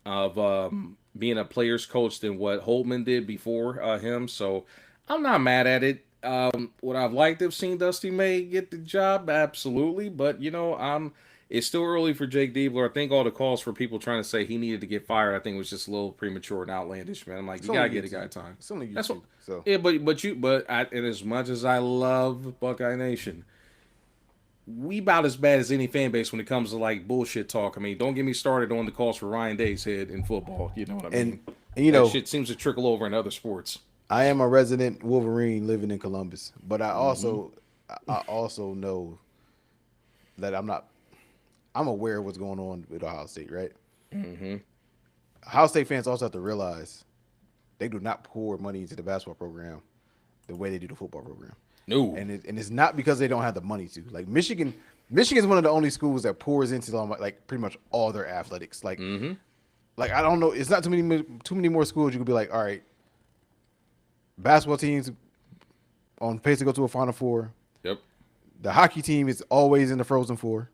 of being a player's coach than what Holtman did before him. So I'm not mad at it. Would I've liked to have seen Dusty May get the job? Absolutely, but it's still early for Jake Diebler. I think all the calls for people trying to say he needed to get fired, I think was just a little premature and outlandish, man. I'm like, It's you only gotta get a YouTube. guy time. It's only That's what. YouTube. So Yeah, and as much as I love Buckeye Nation, we about as bad as any fan base when it comes to like bullshit talk. Don't get me started on the calls for Ryan Day's head in football. You know what I mean? and you That know, shit seems to trickle over in other sports. I am a resident Wolverine living in Columbus, but I also know that I'm aware of what's going on with Ohio State, right? Ohio State fans also have to realize they do not pour money into the basketball program the way they do the football program. No. And it's not because they don't have the money to. Like Michigan is one of the only schools that pours into like pretty much all their athletics. Like like I don't know, it's not too many more schools you could be like, all right, basketball teams on pace to go to a Final Four. Yep. The hockey team is always in the Frozen Four.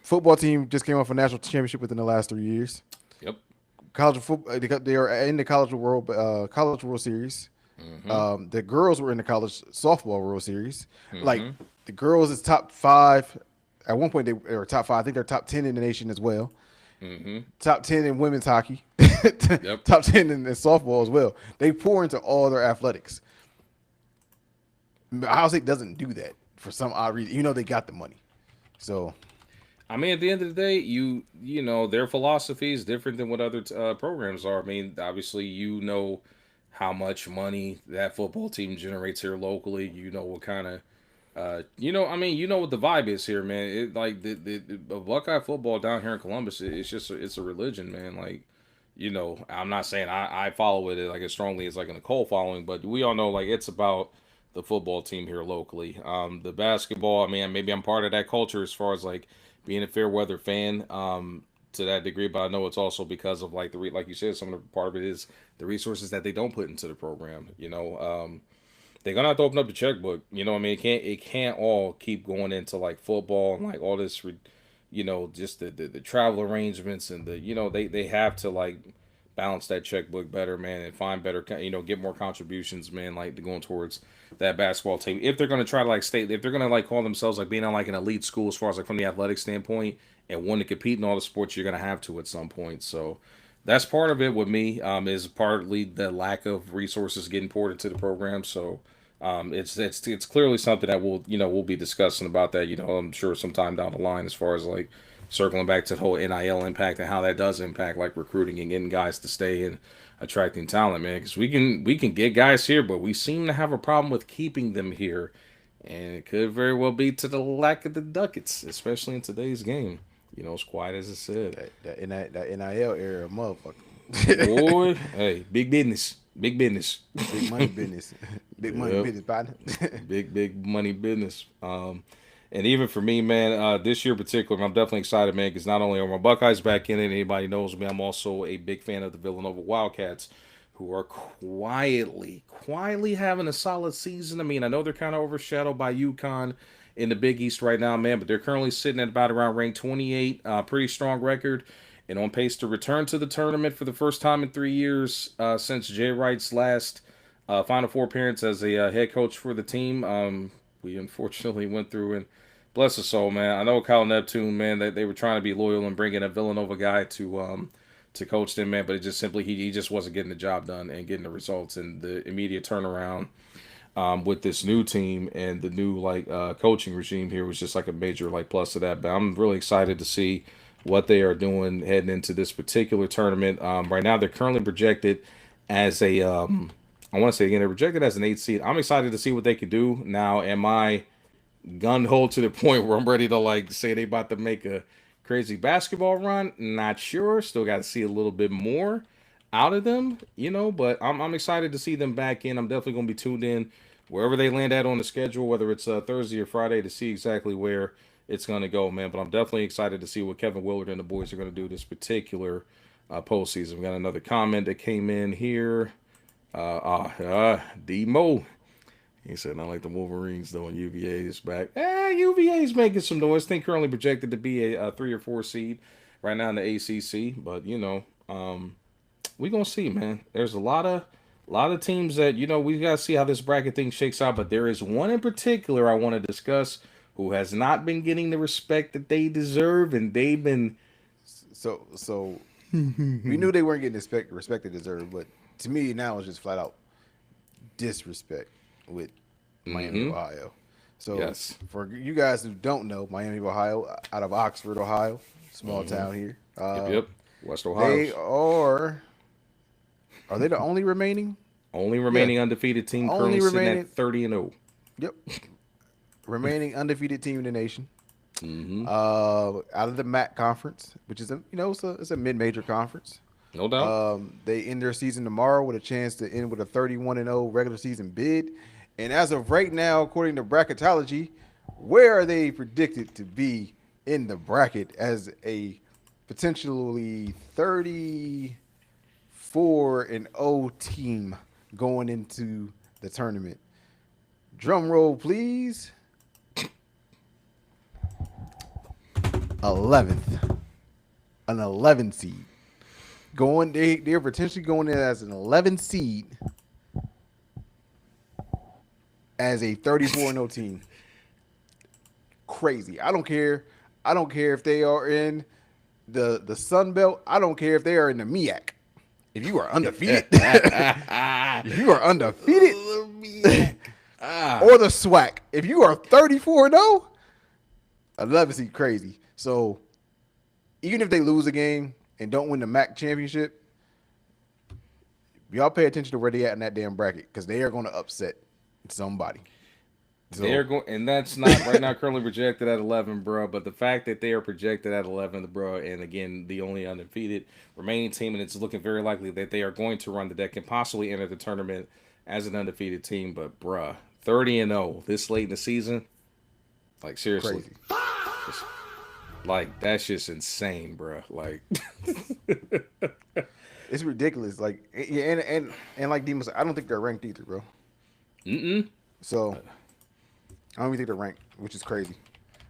Football team just came off a national championship within the last 3 years. Yep. College football, they are in the College World Series. Mm-hmm. The girls were in the college softball World Series. Like Mm-hmm. the girls is top five. At one point they were top five. I think they're top 10 in the nation as well. Mm-hmm. Top 10 in women's hockey. Yep. Top 10 in softball as well. They pour into all their athletics. Ohio State doesn't do that for some odd reason. You know they got the money. So I mean, at the end of the day, you know their philosophy is different than what other programs are. I mean, obviously, you know how much money that football team generates here locally. You know what kind of I mean, you know what the vibe is here, man. It like the Buckeye football down here in Columbus. It's just it's a religion, man. Like, I'm not saying I follow it like as strongly as like in a Cole following, but we all know like it's about the football team here locally. The basketball, I mean, maybe I'm part of that culture as far as like being a fair weather fan. To that degree, but I know it's also because of like like you said, some of the part of it is the resources that they don't put into the program. They're gonna have to open up the checkbook. You know what I mean? It can't all keep going into like football and like all this, just the travel arrangements and they have to like balance that checkbook better, man, and find better, get more contributions, man, like going towards that basketball team. If they're gonna try to like stay, if they're gonna like call themselves like being on like an elite school as far as like from the athletic standpoint and want to compete in all the sports, you're gonna have to at some point. So that's part of it with me. Is partly the lack of resources getting poured into the program. So it's clearly something that we'll be discussing about that. I'm sure sometime down the line as far as like circling back to the whole NIL impact and how that does impact like recruiting and getting guys to stay and attracting talent, man. Because we can get guys here, but we seem to have a problem with keeping them here, and it could very well be to the lack of the ducats, especially in today's game. As quiet as it said. that NIL era, motherfucker. Boy, hey, big business. Big business. Big money business. Big money Yep. business, partner. Big money business. And even for me, man, this year in particular, I'm definitely excited, man, because not only are my Buckeyes back in it, anybody knows me, I'm also a big fan of the Villanova Wildcats, who are quietly having a solid season. I mean, I know they're kind of overshadowed by UConn in the Big East right now, man, but they're currently sitting at about around ranked 28, pretty strong record, and on pace to return to the tournament for the first time in 3 years since Jay Wright's last Final Four appearance as a head coach for the team. We unfortunately went through and bless his soul, man. I know Kyle Neptune, man, that they were trying to be loyal and bring in a Villanova guy to coach them, man, but it just simply he just wasn't getting the job done and getting the results, and the immediate turnaround with this new team and the new like coaching regime here was just like a major like plus to that. But I'm really excited to see what they are doing heading into this particular tournament. Right now, they're currently projected as a I want to say again, they're projected as an 8 seed. I'm excited to see what they can do. Now, am I gun ho to the point where I'm ready to like say they about to make a crazy basketball run? Not sure. Still got to see a little bit more out of them, But I'm excited to see them back in. I'm definitely gonna be tuned in wherever they land at on the schedule, whether it's Thursday or Friday, to see exactly where it's gonna go, man. But I'm definitely excited to see what Kevin Willard and the boys are gonna do this particular postseason. We got another comment that came in here. D Mo. He said, not like the Wolverines, though, and UVA is back. UVA is making some noise. I think currently projected to be a 3 or 4 seed right now in the ACC. But, we going to see, man. There's a lot of teams that, we got to see how this bracket thing shakes out. But there is one in particular I want to discuss who has not been getting the respect that they deserve, and they've been. So we knew they weren't getting the respect they deserve, but to me now it's just flat out disrespect with Miami, Ohio. So Yes. for you guys who don't know, Miami, Ohio, out of Oxford, Ohio, small town here. Yep. West Ohio. They are they the only remaining? Only remaining undefeated team currently sitting at 30-0. Yep. Remaining undefeated team in the nation. Mm-hmm. Out of the MAC conference, which is it's a mid-major conference. No doubt. They end their season tomorrow with a chance to end with a 31-0 regular season bid. And as of right now, according to bracketology, where are they predicted to be in the bracket as a potentially 34-0 team going into the tournament? Drum roll, please. 11th, an 11 seed. They're potentially going in as an 11 seed as a 34-0 team. Crazy. I don't care. I don't care if they are in the Sun Belt. I don't care if they are in the MEAC. If you are undefeated, if you are undefeated, or the SWAC, if you are 34-0, 11 seed crazy. So even if they lose a game and don't win the MAC championship, y'all pay attention to where they at in that damn bracket because they are going to upset somebody. So, They're going, and that's not right now currently projected at 11, bro. But the fact that they are projected at 11, bro, and again the only undefeated remaining team, and it's looking very likely that they are going to run the deck and possibly enter the tournament as an undefeated team. But, bro, 30-0 this late in the season, like seriously, just, like that's just insane, bro. Like, it's ridiculous. Like, yeah, and like Demon said, I don't think they're ranked either, bro. So I don't even think they're ranked, which is crazy.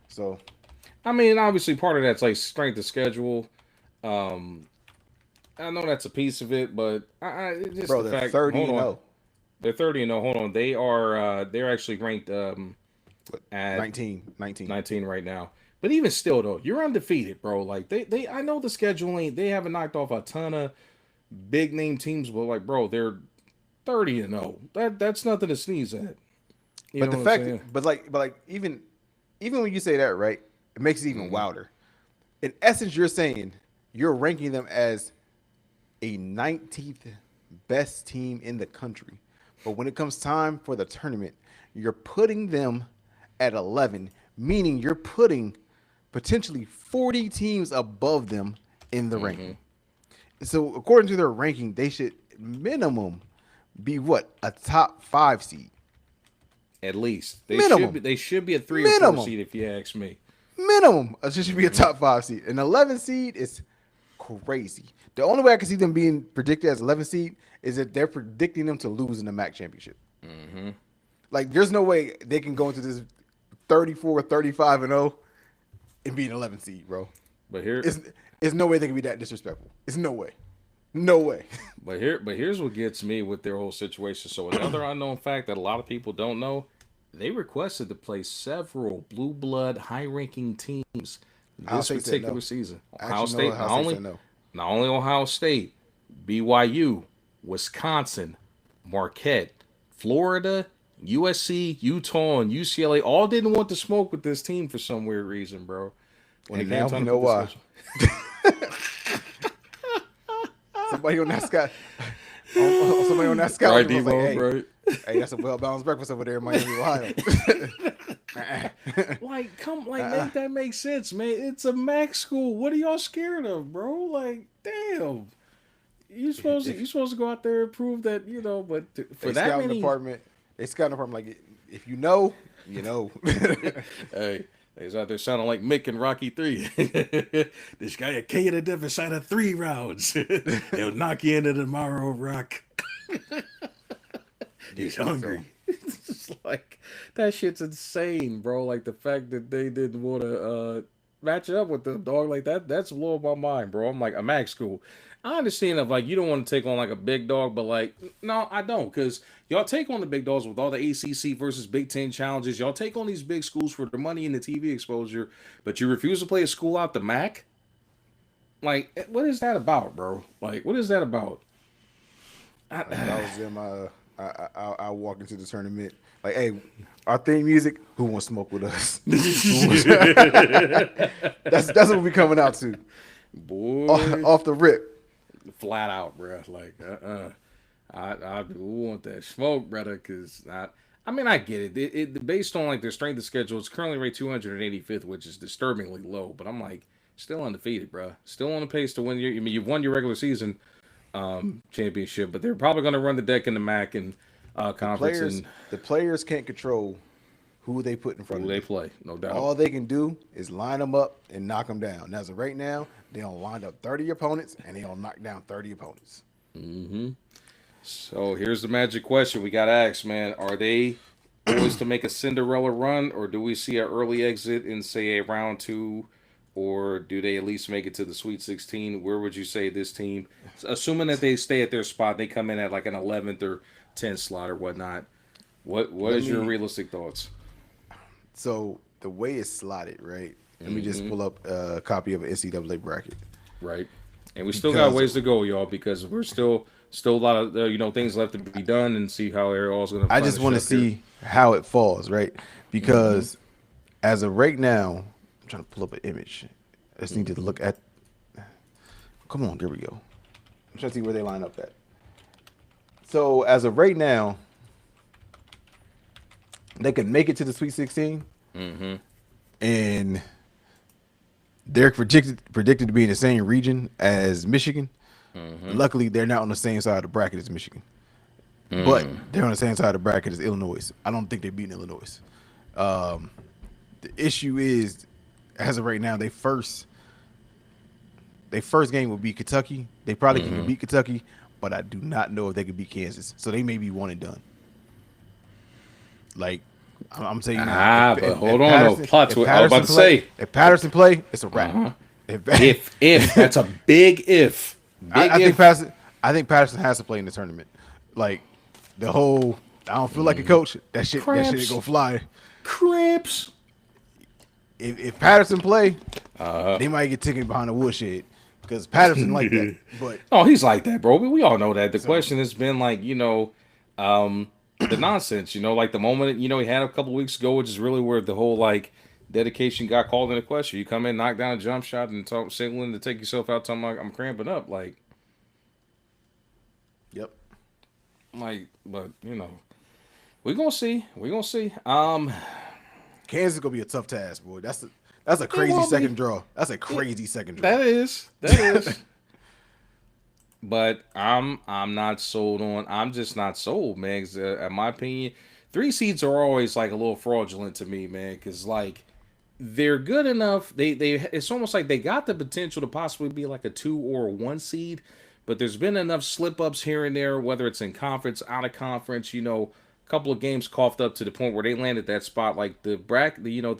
So, I mean, obviously part of that's like strength of schedule. Um, I know that's a piece of it, but it's just bro, the they're fact. 30 Hold and on, 0. they're 30-0. Hold on, they are they're actually ranked at 19 right now. But even still, though, you're undefeated, bro. Like they I know the schedule ain't. They haven't knocked off a ton of big name teams, but like, bro, they're 30-0. That's nothing to sneeze at. You But know the what I'm fact, saying? but like even when you say that, right, it makes it even wilder. In essence, you're saying you're ranking them as a 19th best team in the country. But when it comes time for the tournament, you're putting them at 11, meaning you're putting potentially 40 teams above them in the ranking. So according to their ranking, they should minimum be what? A top 5 seed. At least Minimum. they should be a 3 or 4 Minimum. seed if you ask me. Minimum. It should be a top 5 seed. An 11 seed is crazy. The only way I can see them being predicted as 11 seed is that they're predicting them to lose in the MAC championship. Like, there's no way they can go into this 34, 35 and 0 and be an 11 seed, bro. But here, It's no way they can be that disrespectful. It's no way. No way. but here's what gets me with their whole situation. So another unknown fact that a lot of people don't know, they requested to play several blue blood high ranking teams Ohio this State said particular no. season. Actually, no, Ohio State said no. Not only Ohio State, BYU, Wisconsin, Marquette, Florida, USC, Utah, and UCLA all didn't want to smoke with this team for some weird reason, bro. And now we know why. Somebody on that scout Right, was like, Debo, hey, right? hey, that's a well-balanced breakfast over there in Miami, Ohio. Make that make sense, man. It's a MAC school. What are y'all scared of, bro? Like, damn. You supposed to go out there and prove that, but for that many they scouting department like, if you know, you know. Hey, he's out there sounding like Mick and Rocky 3. This guy a K in the dev inside of 3 rounds. He'll knock you into tomorrow, Rock. He's hungry. It's just like, that shit's insane, bro. Like, the fact that they didn't want to match it up with the dog like that, that's blowing my mind, bro. I'm like, a MAC school. I understand if, like, you don't want to take on, like, a big dog, but, like, no, I don't. Because y'all take on the big dogs with all the ACC versus Big Ten challenges. Y'all take on these big schools for the money and the TV exposure, but you refuse to play a school out the MAC? Like, what is that about, bro? Like, what is that about? That was them. I walk into the tournament like, hey, our theme music. Who wants to smoke with us? That's what we coming out to, Boy, off the rip. Flat out, bro. Like, I do want that smoke, brother. Cause I mean, I get it. It based on like their strength of schedule, it's currently ranked 285th, which is disturbingly low. But I'm like, still undefeated, bro. Still on the pace to win your. I mean, you've won your regular season championship, but they're probably going to run the deck in the MAC and conference. The players can't control who they put in front of them. They play, no doubt. All they can do is line them up and knock them down. As of right now, they don't line up 30 opponents and they don't knock down 30 opponents. So here's the magic question we got to ask, man. Are they poised to make a Cinderella run, or do we see an early exit in, say, a round 2, or do they at least make it to the Sweet 16? Where would you say this team, assuming that they stay at their spot, they come in at like an 11th or 10th slot or whatnot, What Let is your me. realistic thoughts? So the way it's slotted, right? Let me just Mm-hmm. pull up a copy of an NCAA bracket Right, and we still got because ways to go, y'all, because we're still a lot of things left to be done, and see how they're all's going to I just finish want to up here. see how it falls, right? Mm-hmm. Because as of right now, I'm trying to pull up an image. I just need to Mm-hmm. look at. Come on, there we go. I'm trying to see where they line up at. So as of right now, they could make it to the Sweet 16, Mm-hmm. and they're predicted to be in the same region as Michigan. Mm-hmm. Luckily, they're not on the same side of the bracket as Michigan, but Mm. they're on the same side of the bracket as Illinois. I don't think they're beating Illinois. Um, the issue is, as of right now, they first game will be Kentucky. They probably can Mm-hmm. beat Kentucky, but I do not know if they can beat Kansas. So they may be one and done. Like I'm telling you now, if, But if, hold if on though. Patterson Plot if twist. I was about Patterson to play say. if Patterson play, it's a wrap. Uh-huh. If If that's a big if. Big I think if. Patterson has to play in the tournament. Like the whole I don't feel like a coach. That shit ain't Cramps. gonna fly. Cramps. If Patterson play, Uh they might get taken behind the woodshed because Patterson like that. But oh, he's like that, bro. We all know that. The so question has been like, the nonsense, like the moment, he had a couple weeks ago, which is really where the whole like dedication got called into question. You come in, knock down a jump shot, and talk signaling to take yourself out, talking like I'm cramping up, yep. but we gonna see, Kansas is gonna be a tough task, boy. That's a it crazy will second be. draw. That's a It, crazy second draw. that is. But I'm not sold on. I'm just not sold, man. 'Cause, in my opinion, three seeds are always like a little fraudulent to me, man. Because like they're good enough. They it's almost like they got the potential to possibly be like a 2 or a 1 seed. But there's been enough slip ups here and there, whether it's in conference, out of conference. A couple of games coughed up to the point where they landed that spot. Like the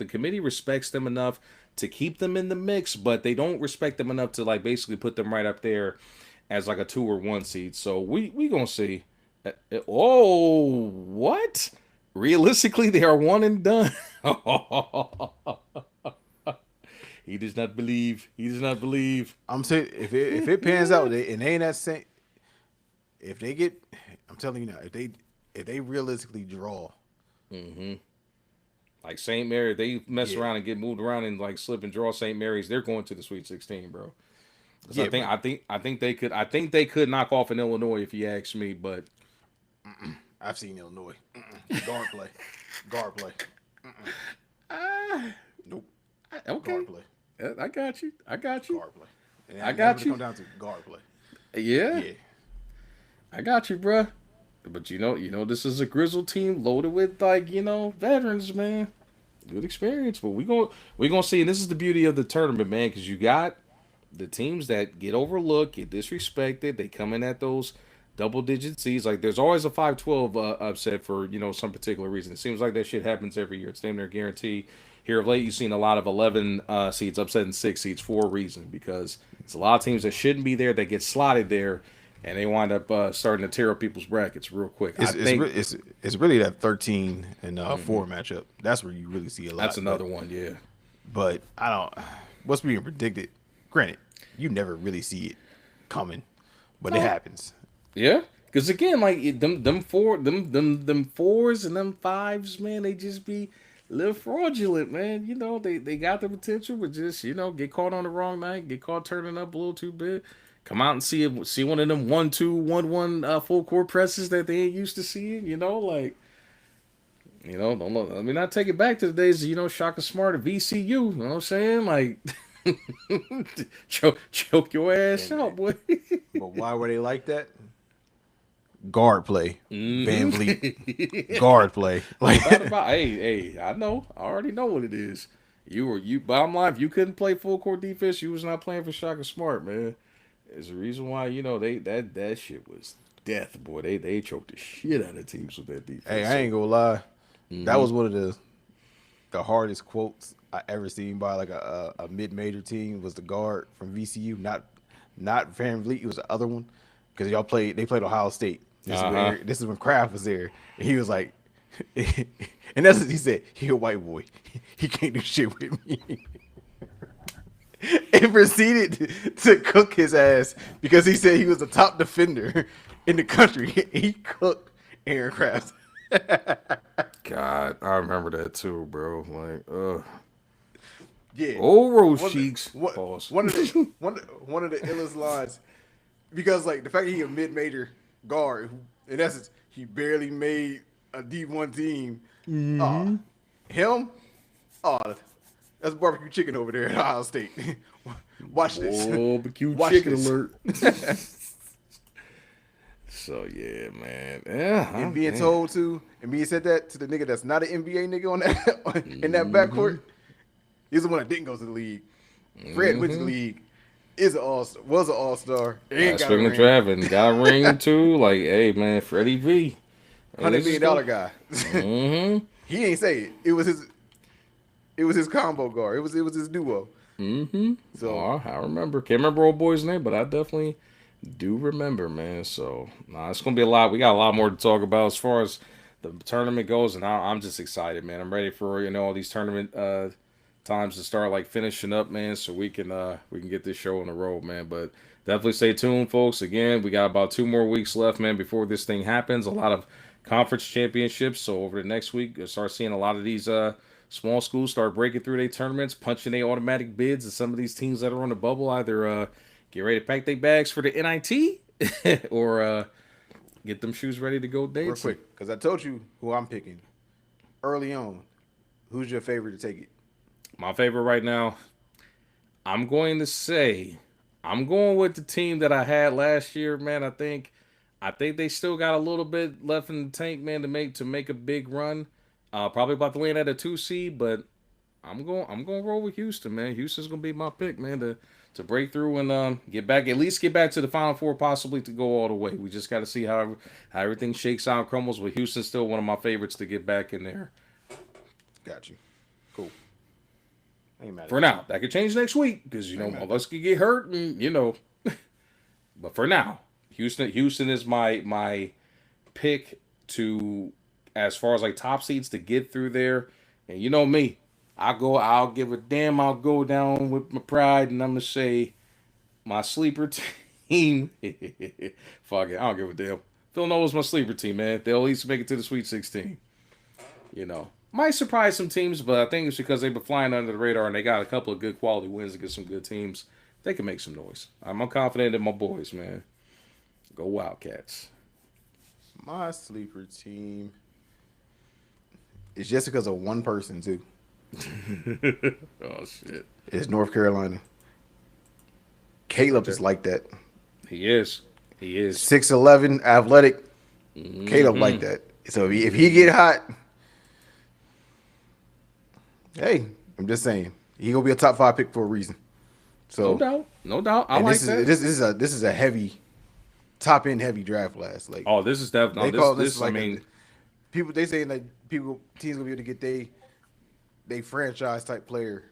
committee respects them enough to keep them in the mix, but they don't respect them enough to like basically put them right up there as like a 2 or 1 seed. So we gonna see. Oh, what? Realistically, they are one and done. He does not believe. He does not believe. I'm saying if it pans out and they ain't that same, if they get, I'm telling you now, if they realistically draw, Like St. Mary, they mess yeah, around and get moved around and like slip and draw St. Mary's. They're going to the Sweet 16, bro. Because I yeah, think but I think I think they could. I think they could knock off in Illinois if you ask me. But I've seen Illinois guard play, ah, nope, okay, guard play, I got you. I got you. guard play, and I that's got what it you. comes down to, guard play. Yeah, Yeah, I got you, bruh. But this is a grizzled team loaded with like veterans, man. Good experience. But we gonna see. And this is the beauty of the tournament, man, because you got the teams that get overlooked, get disrespected. They come in at those double digit seeds. Like there's always a 5-12 upset for some particular reason. It seems like that shit happens every year. It's damn near guarantee. Here of late, you've seen a lot of 11 seeds upsetting 6 seeds for a reason because it's a lot of teams that shouldn't be there that get slotted there, and they wind up starting to tear up people's brackets real quick. I think it's really that 13 and 4 matchup. That's where you really see a that's lot. But another one. Yeah. I don't. What's being predicted? Granted, you never really see it coming, but it No. happens. Yeah. Because again, like them fours and them fives, man, they just be a little fraudulent, man. They got the potential, but just get caught on the wrong night, get caught turning up a little too big. Come out and see one of them 1-2, 1-1 full court presses that they ain't used to seeing. Don't let me not take it back to the days of Shaka Smart at VCU. You know what I'm saying? Like choke your ass And out, boy. but why were they like that? Guard play, Van Vliet. Guard play, No like doubt about. Hey, I know. I already know what it is. You. Bottom line, if you couldn't play full court defense, you was not playing for Shaka Smart, man. There's a reason why they that shit was death, boy. They choked the shit out of teams with that hey, defense. I So, ain't gonna lie. That was one of the hardest quotes I ever seen by like a mid major team was the guard from VCU, not Van Vliet. It was the other one because they played Ohio State. This is uh huh. when Kraft was there, and he was like, And that's what he said. He a white boy. He can't do shit with me. And proceeded to cook his ass because he said he was the top defender in the country. He cooked Aaron Krabs. God, I remember that too, bro. Like, Yeah, old Rose one, Cheeks. one, Pause. one of the illest lines because like the fact that he a mid major guard, who, in essence, he barely made a D1 team. Him, oh, that's barbecue chicken over there at Ohio State. Watch this. Barbecue Watch chicken this. alert. So yeah, man. Yeah, And being told to, and being said that to the nigga that's not an NBA nigga on that in that backcourt, he's the one that didn't go to the league. Fred went to the league, was an all-star, and got a Speaking of ring. Travis, got a ring too. Like, hey man, Freddie V. $100 million guy. Mm-hmm. He ain't say it. It was his combo guard. It was his duo. Mm-hmm. So I remember. Can't remember old boy's name, but I definitely do remember, man. So it's gonna be a lot. We got a lot more to talk about as far as the tournament goes, and I'm just excited, man. I'm ready for all these tournament times to start like finishing up, man. So we can get this show on the road, man. But definitely stay tuned, folks. Again, we got about 2 more weeks left, man, before this thing happens. A lot of conference championships. So over the next week, you'll start seeing a lot of these small schools start breaking through their tournaments, punching their automatic bids, and some of these teams that are on the bubble either get ready to pack their bags for the NIT or get them shoes ready to go dancing. real quick, because I told you who I'm picking early on. Who's your favorite to take it? My favorite right now, I'm going with the team that I had last year, man. I think they still got a little bit left in the tank, man, to make a big run. Probably about to land at a 2 seed, but I'm going to roll with Houston, man. Houston's going to be my pick, man, to break through and at least get back to the Final Four, possibly to go all the way. We just got to see how everything shakes out and crumbles. But Houston's still one of my favorites to get back in there. Got you. Cool. Ain't mad at For you. now, that could change next week because us could get hurt and But for now, Houston is my pick to as far as like top seeds to get through there. And you know me, I'll give a damn. I'll go down with my pride and I'm gonna say my sleeper team. Fuck it, I don't give a damn. Villanova's my sleeper team, man. They'll at least make it to the Sweet 16. Might surprise some teams, but I think it's because they've been flying under the radar and they got a couple of good quality wins against some good teams. They can make some noise. I'm confident in my boys, man. Go Wildcats. My sleeper team is just because of one person too. Oh shit. It's North Carolina. Caleb is like that. He is. 6'11", athletic. Caleb like that. So if he get hot, hey, I'm just saying he gonna be a top 5 pick for a reason. So No doubt. I like that. This is a heavy, top end heavy draft class. Like This is definitely this. I mean, people they saying that teams gonna be able to get they franchise type player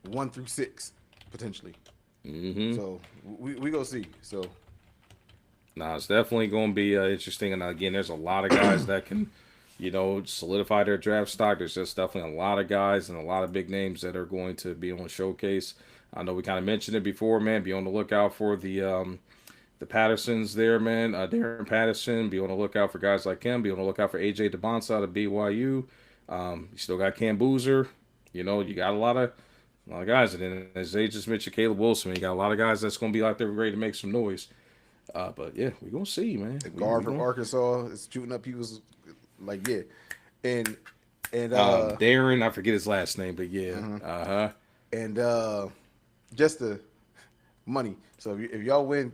1 through 6 potentially. So we go see. So it's definitely going to be interesting. And again, there's a lot of guys that can, solidify their draft stock. There's just definitely a lot of guys and a lot of big names that are going to be on the showcase. I know we kind of mentioned it before, man. Be on the lookout for the Pattersons there, man. Darren Patterson. Be on the lookout for guys like him. Be on the lookout for AJ DeBonsa out of BYU. You still got Cam Boozer. You got a lot of guys. And then as they just mentioned, Caleb Wilson. You got a lot of guys that's going to be out there ready to make some noise. But yeah, we're going to see, man. The guard from Arkansas is shooting up people's like, yeah. And Darren, I forget his last name, but yeah. And just the money. So if y'all win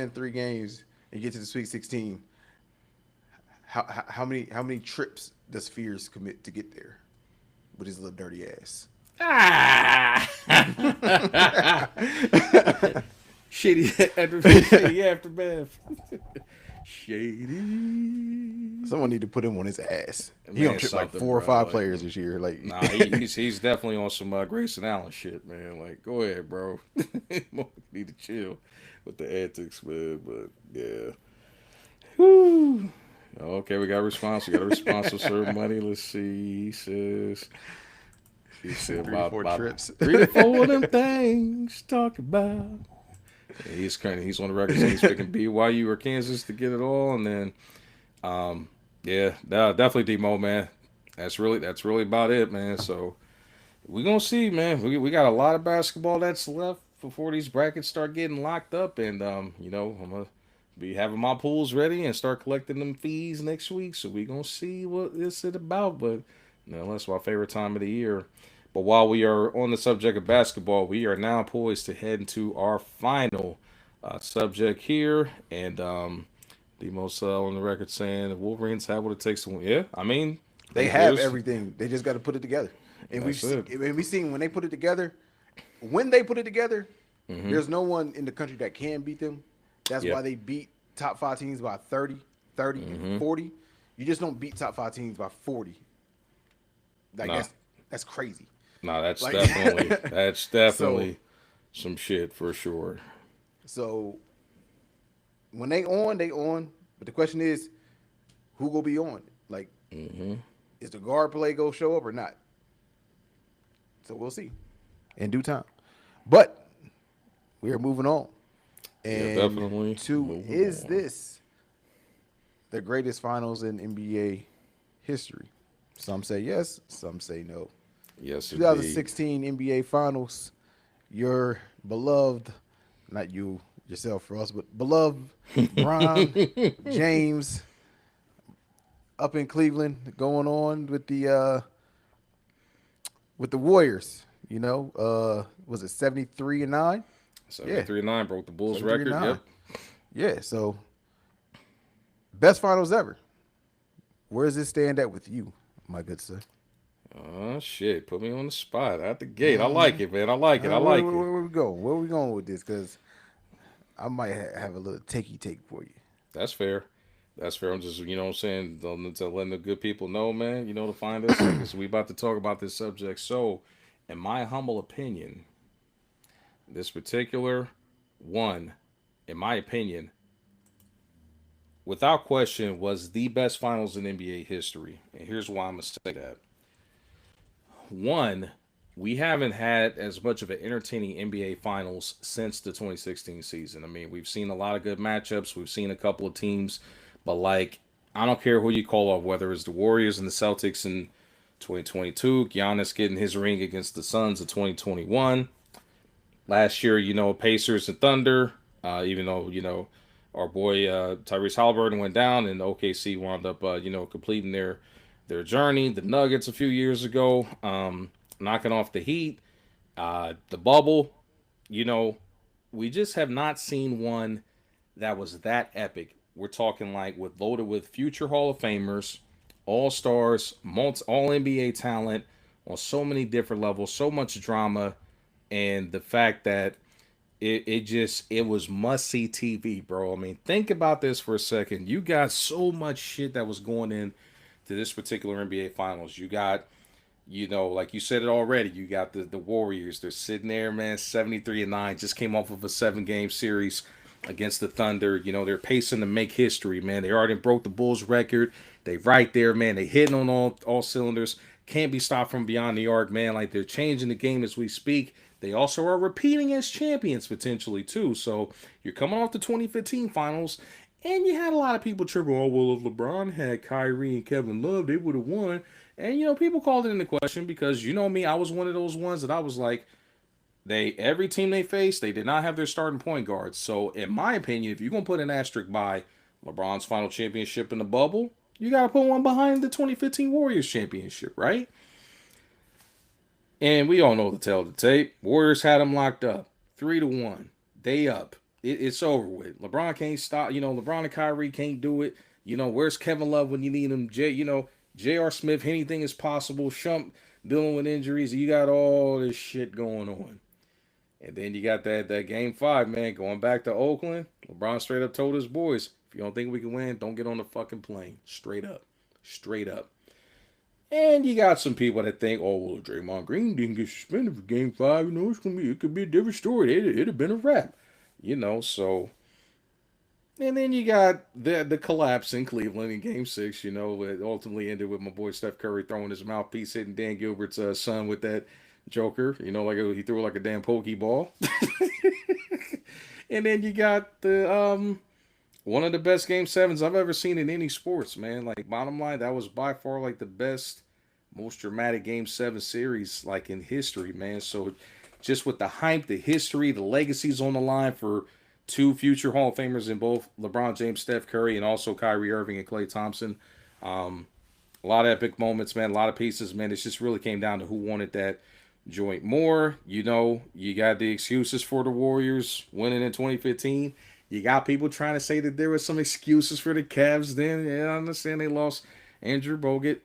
3 games and get to the Sweet 16, how many trips does Fears commit to get there with his little dirty ass? Shady aftermath. Shady. Someone need to put him on his ass. He gonna trip like 4 or 5 players this year. Like, he's definitely on some Grayson Allen shit, man. Like, go ahead, bro. Need to chill with the antics, man. But yeah, whoo, Okay, we got a response. We got a response from Sir Money. Let's see. He said Three to about four about trips. 3 to 4 of them things talk about. Yeah, he's on the record saying he's picking BYU or Kansas to get it all, and then yeah, definitely Demo, man. That's really about it, man. So we gonna see, man. We got a lot of basketball that's left before these brackets start getting locked up, and I'm gonna be having my pools ready and start collecting them fees next week. So we gonna see what it's about, but that's my favorite time of the year. But while we are on the subject of basketball, we are now poised to head into our final subject here, and Demos on the record saying the Wolverines have what it takes to win. Yeah, I mean, They have there's everything. They just got to put it together. And that's it. we've seen when they put it together. When they put it together, Hmm. there's no one in the country that can beat them. That's Yeah. why they beat top five teams by 30, 30, Hmm. 40. You just don't beat top five teams by 40. Like Nah, that's crazy. nah, that's Like definitely that's so definitely some shit for sure. so when they on, they on. But the question is, who will be on? Like, Hmm. is the guard play go show up or not? So we'll see in due time. But we are moving on. We are And definitely to moving is on. this the greatest finals in NBA history? Some say yes, some say no. Yes, indeed. 2016 NBA Finals, your beloved, not you yourself, Ross, but beloved Bron James up in Cleveland going on with the Warriors. Was it 73-9? Yeah, 73-9 broke the Bulls 73 and record. 9. Yep. Yeah, so best finals ever. Where does this stand at with you, my good sir? Oh shit! Put me on the spot at the gate. I like it, man. I like it. I Where, like where, it. where we go? Where we going with this? Because I might have a little takey take for you. That's fair. That's fair. I'm just, what I'm saying, to letting the good people know, man, to find us, because we about to talk about this subject. So, in my humble opinion, this particular one, in my opinion, without question, was the best finals in NBA history. And here's why I'm going to say that. One, we haven't had as much of an entertaining NBA finals since the 2016 season. I mean, we've seen a lot of good matchups. We've seen a couple of teams, but like, I don't care who you call off, whether it's the Warriors and the Celtics in 2022, Giannis getting his ring against the Suns in 2021. Last year, Pacers and Thunder, even though, our boy Tyrese Halliburton went down and OKC wound up, completing their journey. The Nuggets a few years ago, knocking off the Heat, the bubble. You know, we just have not seen one that was that epic. We're talking like with loaded with future Hall of Famers, all stars, all NBA talent on so many different levels, so much drama, and the fact that it was must see TV, bro. I mean, think about this for a second. You got so much shit that was going in to this particular NBA Finals. You got, like you said it already, you got the Warriors. They're sitting there, man, 73-9, just came off of a 7-game series against the Thunder. They're pacing to make history, man. They already broke the Bulls record. They right there, man. They hitting on all cylinders. Can't be stopped from beyond the arc, man. Like they're changing the game as we speak. They also are repeating as champions potentially too. So you're coming off the 2015 finals, and you had a lot of people tripping. Oh well, if LeBron had Kyrie and Kevin Love, they would have won. And people called it into question because me, I was one of those ones that I was like, every team they faced, they did not have their starting point guards. So in my opinion, if you're gonna put an asterisk by LeBron's final championship in the bubble, you gotta put one behind the 2015 Warriors championship, right? And we all know the tale of the tape. Warriors had them locked up, 3-1. They up. It's over with. LeBron can't stop. LeBron and Kyrie can't do it. Where's Kevin Love when you need him? J.R. Smith, anything is possible. Shump dealing with injuries. You got all this shit going on. And then you got that game 5, man, going back to Oakland. LeBron straight up told his boys, if you don't think we can win, don't get on the fucking plane. Straight up. Straight up. And you got some people that think, oh well, Draymond Green didn't get suspended for Game 5. It could be a different story. It'd have been a wrap. So And then you got the collapse in Cleveland in Game 6. It ultimately ended with my boy Steph Curry throwing his mouthpiece, hitting Dan Gilbert's son with that joker. Like he threw like a damn pokeball. And then you got the one of the best Game 7s I've ever seen in any sports, man. Like, bottom line, that was by far like the best, most dramatic Game 7 series like in history, man. So just with the hype, the history, the legacies on the line for two future Hall of Famers in both LeBron James, Steph Curry, and also Kyrie Irving and Klay Thompson. A lot of epic moments, man. A lot of pieces, man. It just really came down to who wanted that joint more. You got the excuses for the Warriors winning in 2015. You got people trying to say that there was some excuses for the Cavs then. Yeah, I understand they lost Andrew Bogut,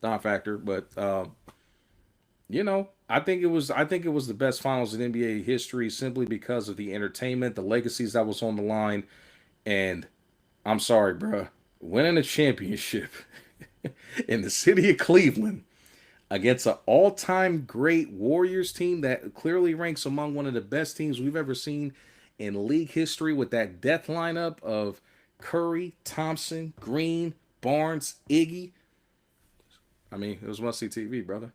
not a factor, but I think it was the best finals in NBA history simply because of the entertainment, the legacies that was on the line, and I'm sorry, bruh, winning a championship in the city of Cleveland against an all-time great Warriors team that clearly ranks among one of the best teams we've ever seen in league history with that death lineup of Curry, Thompson, Green, Barnes, Iggy. I mean, it was must-see TV, brother.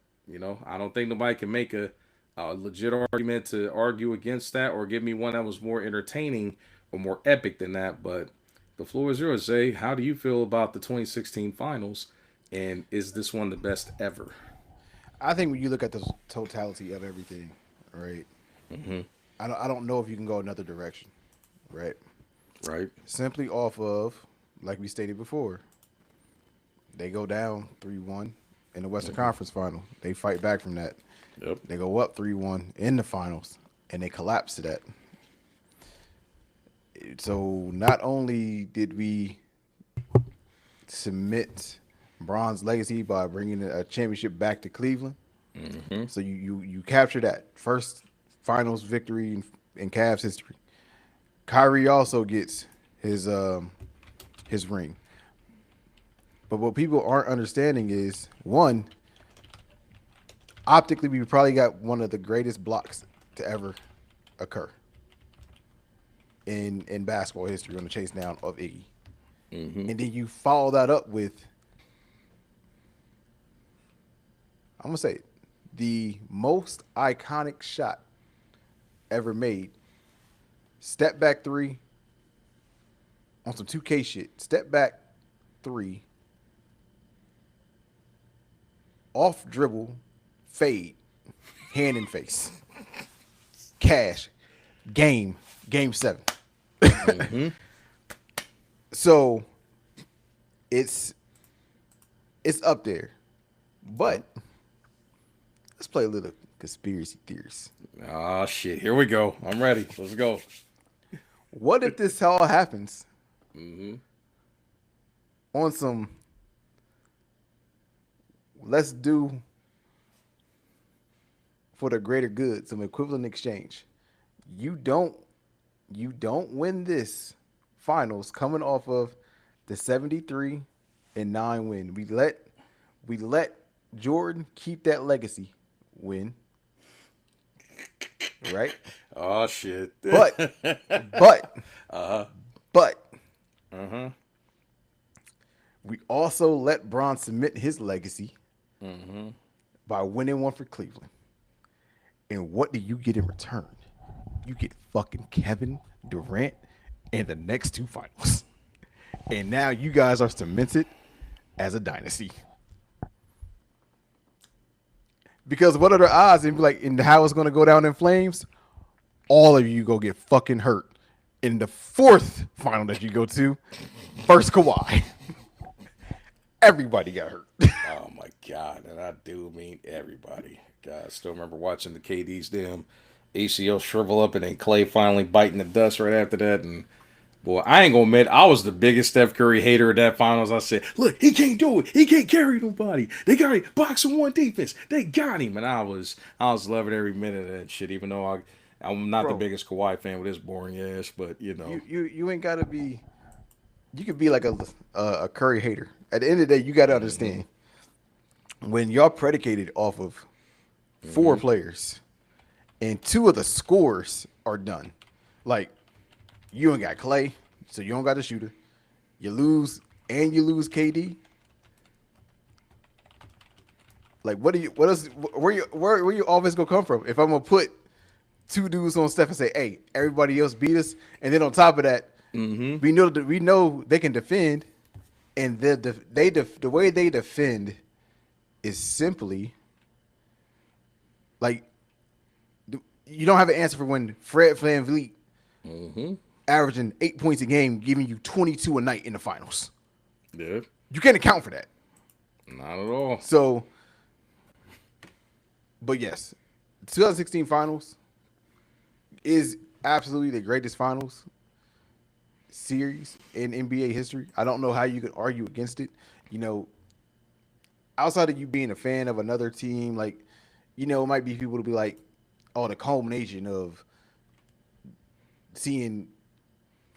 I don't think nobody can make a legit argument to argue against that or give me one that was more entertaining or more epic than that. But the floor is yours, Zay. How do you feel about the 2016 finals? And is this one the best ever? I think when you look at the totality of everything, right? I don't know if you can go another direction, right? Right? Simply off of, like we stated before, they go down 3-1 in the Western Conference Final. They fight back from that. Yep. They go up 3-1 in the finals, and they collapse to that. So not only did we submit Bron's legacy by bringing a championship back to Cleveland, so you capture that first finals victory in Cavs history. Kyrie also gets his ring. But what people aren't understanding is, one, optically, we probably got one of the greatest blocks to ever occur in basketball history on the chase down of Iggy. And then you follow that up with, I'm going to say it, the most iconic shot ever made. Step back three on some 2K shit. Step back three. Off dribble, fade, hand and face. Cash. Game 7. So it's up there. But let's play a little conspiracy theories. Ah, shit. Here we go. I'm ready. Let's go. What if this all happens on some, let's do for the greater good, some equivalent exchange? You don't win this finals coming off of the 73-9 win. We let Jordan keep that legacy win. Right? Oh shit. But we also let Bron submit his legacy by winning one for Cleveland. And what do you get in return? You get fucking Kevin Durant in the next two finals. And now you guys are cemented as a dynasty. Because what are the odds in how it's going to go down in flames? All of you go get fucking hurt in the fourth final that you go to versus Kawhi. Everybody got hurt. Oh my god, and I do mean everybody. God, I still remember watching the KD's damn ACL shrivel up and then Clay finally biting the dust right after that. And boy, I ain't gonna admit I was the biggest Steph Curry hater of that finals. I said, look, he can't do it. He can't carry nobody. They got him boxing one defense. They got him, and I was loving every minute of that shit. Even though I'm not the biggest Kawhi fan with his boring ass, but you ain't gotta be. You could be like a Curry hater. At the end of the day, you gotta understand when y'all predicated off of four players and two of the scores are done. Like you ain't got Clay, So you don't got a shooter. You lose KD. Like what else where you always gonna come from? If I'm gonna put two dudes on Steph and say, hey, everybody else beat us, and then on top of that, we know they can defend, and the way they defend is simply like you don't have an answer for when Fred VanVleet averaging 8 points a game, giving you 22 a night in the finals. Yeah. You can't account for that. Not at all. So, but yes, 2016 finals is absolutely the greatest finals series in NBA history. I don't know how you could argue against it. You know, outside of you being a fan of another team, like, you know, it might be people to be like, oh, the culmination of seeing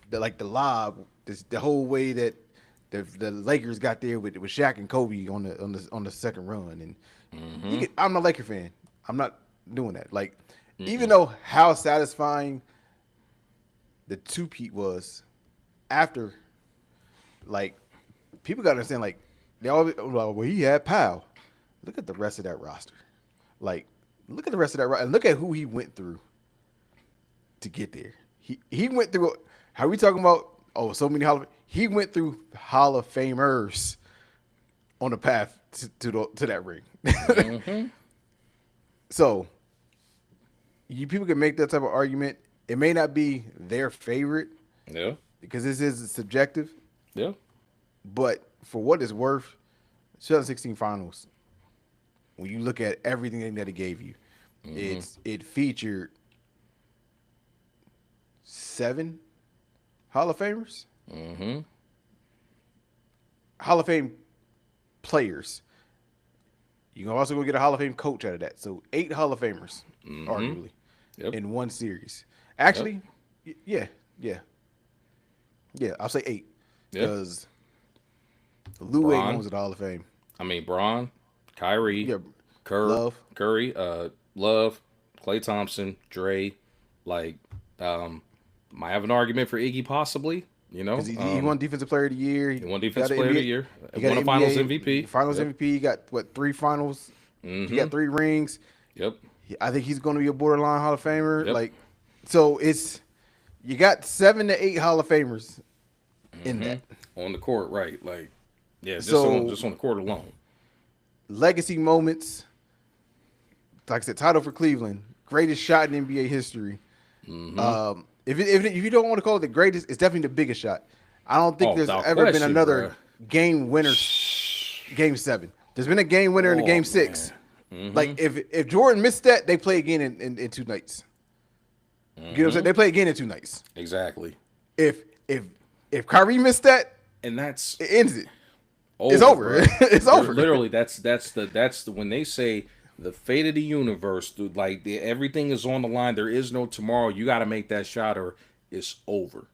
the lob, the whole way that the Lakers got there with Shaq and Kobe on the second run, and I'm a Laker fan. I'm not doing that. Like, even though how satisfying the two-peat was after, like, people got to understand, like, they always, well, he had Powell. Look at the rest of that roster. Like, look at the rest of that roster, and look at who he went through to get there. He went through. How are we talking about? Oh, so many he went through Hall of Famers on the path to that ring. So, people can make that type of argument. It may not be their favorite, because this is subjective. Yeah. But for what it's worth, 2016 finals, when you look at everything that it gave you, it featured 7 Hall of Famers, Hall of Fame players. You can also go get a Hall of Fame coach out of that. So 8 Hall of Famers, arguably, in one series. Actually, yeah. I'll say 8 because Lou Wade goes to the Hall of Fame. I mean, Bron, Kyrie, Love, Curry, Love, Klay Thompson, Dre, like, might have an argument for Iggy possibly, you know. Because he won Defensive Player of the Year. He won Defensive Player of the Year. He won a Finals MVP. Finals MVP. He got, 3 finals? He got 3 rings. Yep. I think he's going to be a borderline Hall of Famer. Yep. Like, so you got 7 to 8 Hall of Famers in that. On the court, right. Like, yeah, just on the court alone. Legacy moments. Like I said, title for Cleveland. Greatest shot in NBA history. If you don't want to call it the greatest, it's definitely the biggest shot. I don't think there's ever been another game winner. Game 7. There's been a game winner in the game 6. Like if Jordan missed that, they play again in 2 nights. You know what I'm saying? They play again in 2 nights. Exactly. If Kyrie missed that, and it ends it. It's over. It's over. Literally, that's the when they say the fate of the universe, dude, like everything is on the line. There is no tomorrow. You got to make that shot or it's over.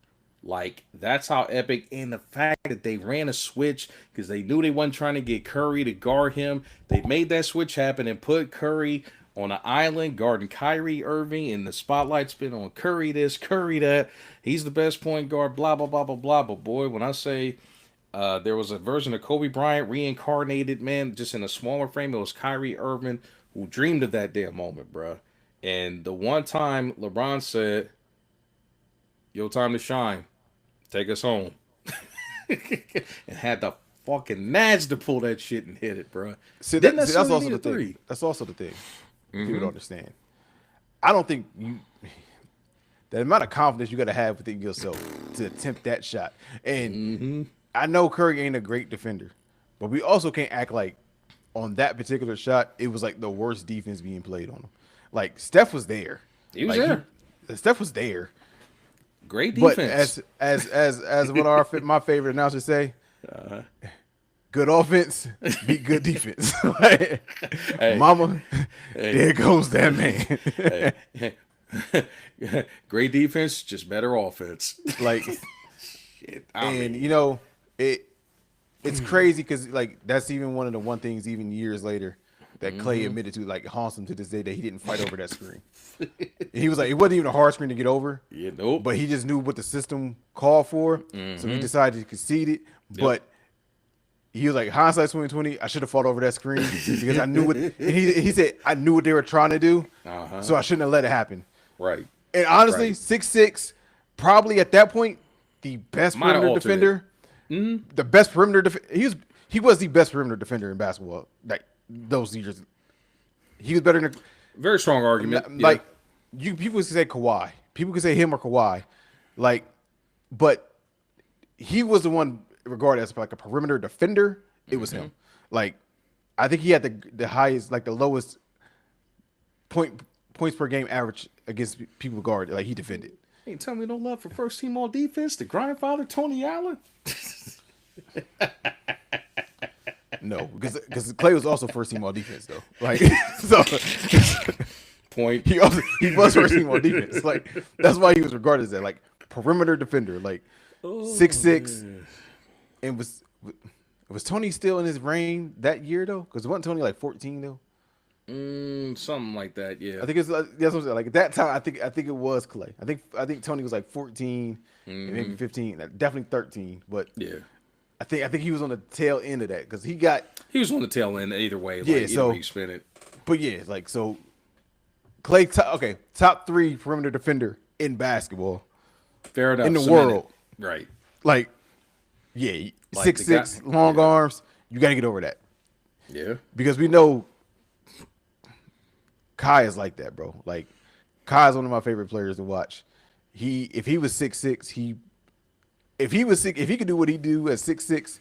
Like, that's how epic. And the fact that they ran a switch because they knew they wasn't trying to get Curry to guard him. They made that switch happen and put Curry on an island guarding Kyrie Irving, and the spotlight's been on Curry this, Curry that. He's the best point guard, blah, blah, blah, blah, blah. But boy, when I say there was a version of Kobe Bryant reincarnated, man, just in a smaller frame, it was Kyrie Irving who dreamed of that damn moment, bro. And the one time LeBron said, "Yo, time to shine. Take us home." And had the fucking nads to pull that shit and hit it, bro. That's also the thing. That's also the thing. People don't understand. I don't think the amount of confidence you got to have within yourself to attempt that shot. And I know Curry ain't a great defender, but we also can't act like on that particular shot, it was like the worst defense being played on him. Like, Steph was there. He was there. Steph was there. Great defense. But as what my favorite announcers say, good offense beat good defense. Like, hey, mama, there goes that man. Great defense, just better offense. Like, shit, you know, it's crazy because, like, that's even one of the things even years later that Clay admitted to, like, haunts him to this day, that he didn't fight over that screen. He was like, it wasn't even a hard screen to get over. Yeah, nope. But he just knew what the system called for, so he decided to concede it. But he was like, hindsight 2020, I should have fought over that screen because I knew what. And he said, I knew what they were trying to do, so I shouldn't have let it happen. Right. And honestly, 6'6", probably at that point, the best perimeter defender. The best perimeter defender. He was the best perimeter defender in basketball. Like those years, he was better than. Very strong argument. Like people could say Kawhi. People could say him or Kawhi. Like, but he was the one regarded as like a perimeter defender. It was him. Like, I think he had the highest, like the lowest points per game average against people guarded. Like he defended. Hey, tell me no love for first team all defense. The grandfather Tony Allen. No, because Clay was also first team all defense though. Like so. Point. He was first team all defense. Like that's why he was regarded as that, like perimeter defender, like 6'6", and was Tony still in his reign that year though? Because wasn't Tony like 14 though? Something like that. Yeah, I think it's that's what I'm saying. Like at that time, I think it was Clay. I think Tony was like 14, and maybe 15, definitely 13. But yeah, I think he was on the tail end of that because he was on the tail end either way. Like, yeah, so you spin it. But yeah, like so. Clay, top 3 perimeter defender in basketball. Fair enough. In the world. Right. Like, yeah, like 6'6", long arms. You got to get over that. Yeah. Because we know Kai is like that, bro. Like, Kai is one of my favorite players to watch. If he was 6'6", if he could do what he do at 6'6",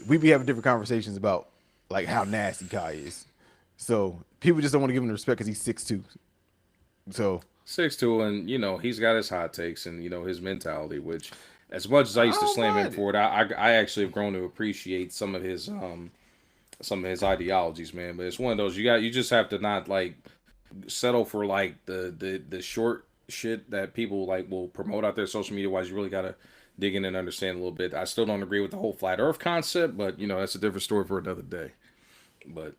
we'd be having different conversations about like how nasty Kai is. So people just don't want to give him the respect because he's 6'2". So 6'2", and he's got his hot takes and his mentality. Which, as much as I used to slam him for it, I actually have grown to appreciate some of his ideologies, man. But it's one of those you just have to not like settle for like the short shit that people like will promote out there social media wise. You really gotta dig in and understand a little bit. I still don't agree with the whole flat Earth concept, but that's a different story for another day. But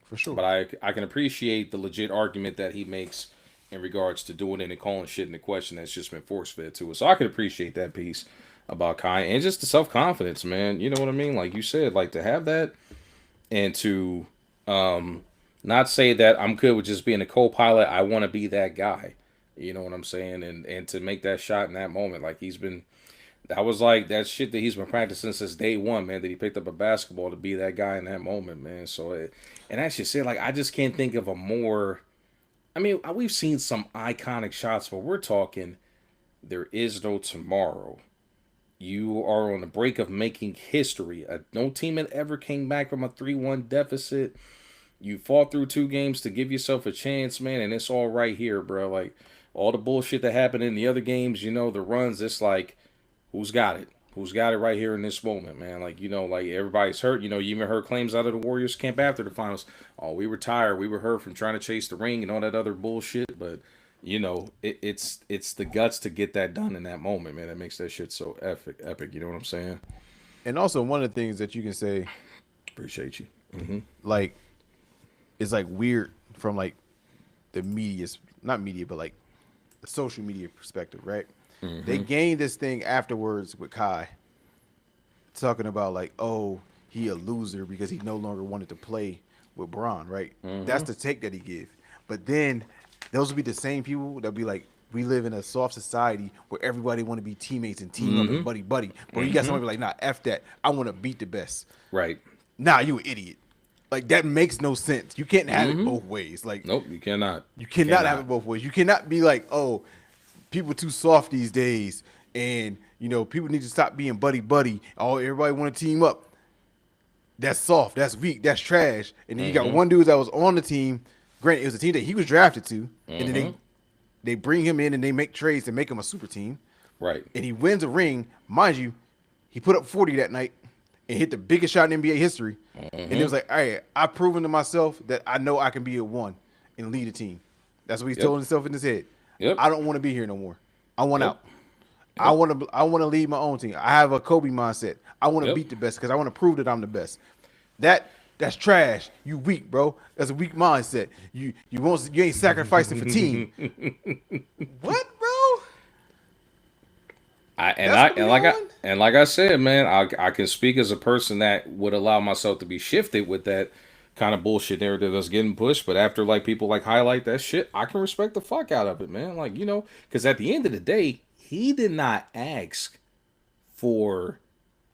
for sure. But I can appreciate the legit argument that he makes in regards to doing it and calling shit into question that's just been force fed to us. So I can appreciate that piece about Kai and just the self-confidence, man. You know what I mean? Like you said, like to have that and to not say that I'm good with just being a co-pilot. I want to be that guy. You know what I'm saying? And to make that shot in that moment, like that was like that shit that he's been practicing since day one, man, that he picked up a basketball to be that guy in that moment, man. So, and I should say, like, I just can't think of a more, I mean, we've seen some iconic shots, but we're talking, there is no tomorrow. You are on the brink of making history. No team had ever came back from a 3-1 deficit. You fought through 2 games to give yourself a chance, man, and it's all right here, bro. Like, all the bullshit that happened in the other games, the runs, it's like, who's got it? Who's got it right here in this moment, man? Like, like everybody's hurt. You even heard claims out of the Warriors camp after the finals. Oh, we were tired. We were hurt from trying to chase the ring and all that other bullshit. But, it's the guts to get that done in that moment, man. That makes that shit so epic. You know what I'm saying? And also one of the things that you can say, appreciate you. Like, it's like weird from like the media's, not media, but like the social media perspective, right? They gained this thing afterwards with Kai, talking about like, oh, he a loser because he no longer wanted to play with Bron, right? That's the take that he give. But then those will be the same people that'll be like, we live in a soft society where everybody want to be teammates and team up and buddy. But you got somebody like, nah, F that. I want to beat the best. Right. Nah, you an idiot. Like, that makes no sense. You can't have it both ways. Like, nope, you cannot. You cannot have it both ways. You cannot be like, oh, people too soft these days, and people need to stop being buddy. Oh, everybody want to team up. That's soft. That's weak. That's trash. And then you got one dude that was on the team. Granted, it was a team that he was drafted to, and then they bring him in and they make trades to make him a super team. Right. And he wins a ring, mind you. He put up 40 that night and hit the biggest shot in NBA history. And it was like, all right, I've proven to myself that I know I can be a one and lead a team. That's what he's telling himself in his head. Yep. I don't want to be here no more. I want out. Yep. I want to lead my own team. I have a Kobe mindset. I want to beat the best because I want to prove that I'm the best. That That's trash. You weak, bro. That's a weak mindset. You ain't sacrificing for team. What, bro? That's what we on? Like I said, man, I can speak as a person that would allow myself to be shifted with that kind of bullshit narrative that's getting pushed. But after like people like highlight that shit, I can respect the fuck out of it, man. Like because at the end of the day, he did not ask for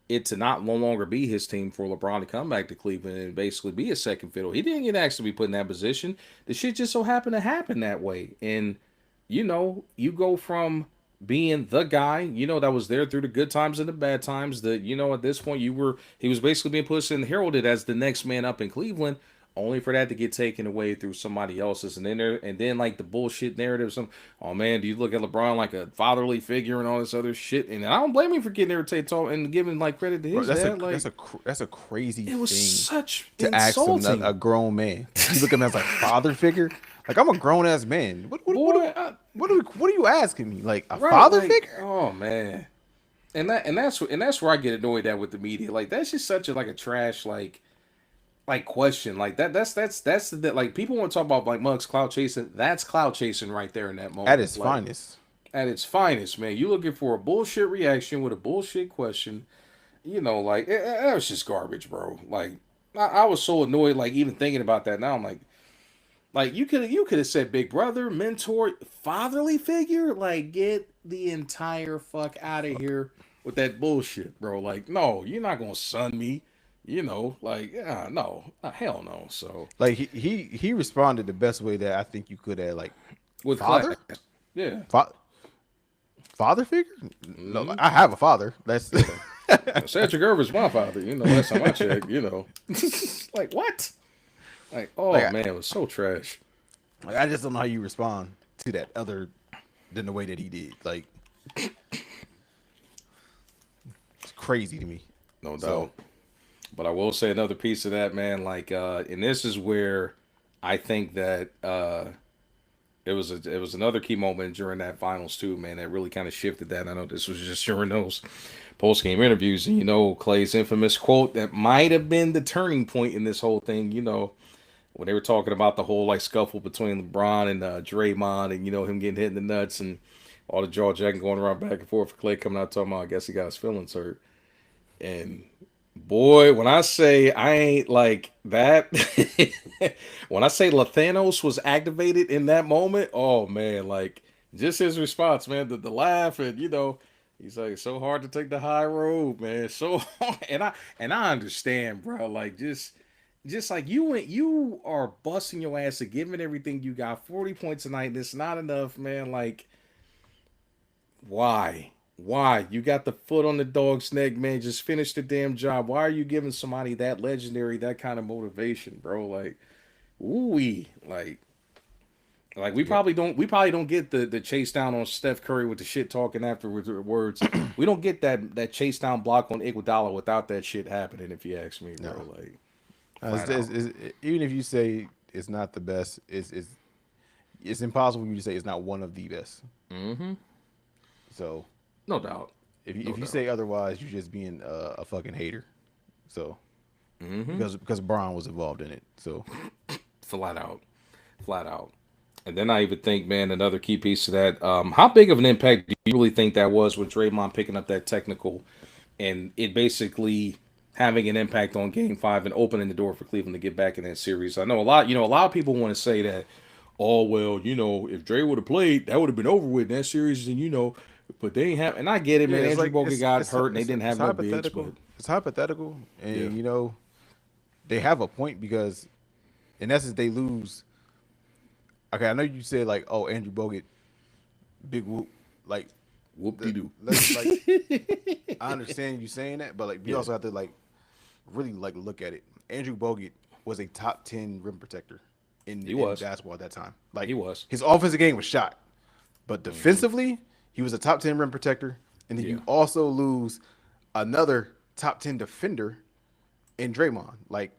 it to not no longer be his team for LeBron to come back to Cleveland and basically be a second fiddle. He didn't get asked to be put in that position. The shit just so happened to happen that way. And, you go from being the guy, that was there through the good times and the bad times, that, at this point he was basically being pushed and heralded as the next man up in Cleveland, only for that to get taken away through somebody else's. And then like the bullshit narrative, oh man, do you look at LeBron like a fatherly figure and all this other shit? And I don't blame him for getting irritated and giving like credit to his dad. That's a crazy it was thing such to insulting. ask a grown man. You look at him as like father figure. Like, I'm a grown ass man. What are you asking me? Like a father figure? Oh man. And that's where I get annoyed at with the media. Like that's just such a trash question like that's the like people want to talk about like Mugs clout chasing. That's clout chasing right there in that moment. At its finest. At its finest, man. You looking for a bullshit reaction with a bullshit question. Like that was just garbage, bro. Like I was so annoyed, like even thinking about that. Now I'm like you could have said big brother, mentor, fatherly figure. Like get the entire fuck out of here with that bullshit, bro. Like no, you're not gonna son me. No, hell no. So like he responded the best way that I think you could have, like with father, class. Yeah, father figure. No, I have a father. That's Cedric Irvin's my father. Last time I checked. Like what? Like man, it was so trash. Like, I just don't know how you respond to that other than the way that he did. Like it's crazy to me. No doubt. But I will say another piece of that, man, like, and this is where I think that it was another key moment during that finals too, man, that really kind of shifted that. I know this was just during those post-game interviews, and Clay's infamous quote that might have been the turning point in this whole thing, when they were talking about the whole like scuffle between LeBron and Draymond, and him getting hit in the nuts and all the jaw jacking going around back and forth. Clay coming out talking about, I guess he got his feelings hurt, and boy, when I say I ain't like that, when I say Lathanos was activated in that moment, oh man, like just his response, man, the laugh, and he's like, so hard to take the high road, man, so hard. And I understand, bro, like just like you are busting your ass and giving everything you got, 40 points tonight, and it's not enough, man, like why? Why? You got the foot on the dog's neck, man. Just finish the damn job. Why are you giving somebody that legendary, that kind of motivation, bro? Like, ooh-wee. Like we probably don't get the chase down on Steph Curry with the shit talking afterwards. We don't get that chase down block on Iguodala without that shit happening, if you ask me, bro. No. Like even if you say it's not the best, it's impossible for you to say it's not one of the best. Mm-hmm. So no doubt. If you say otherwise, you're just being a fucking hater. So because Braun was involved in it. So flat out. And then I even think, man, another key piece to that, how big of an impact do you really think that was with Draymond picking up that technical and it basically having an impact on Game 5 and opening the door for Cleveland to get back in that series? I know a lot of people want to say that, oh, well, if Dre would have played, that would have been over with in that series, and but they ain't have, and I get it, man. Andrew Bogut got hurt, and they didn't have no bigs. But it's hypothetical, and they have a point because, in essence, they lose. Okay, I know you said like, oh, Andrew Bogut, big whoop, like whoop-de-doo. Like, I understand you saying that, but like, we also have to like really like look at it. Andrew Bogut was a top 10 rim protector in basketball at that time. Like he was. His offensive game was shot, but defensively. He was a top 10 rim protector, and then you also lose another top 10 defender in Draymond, like,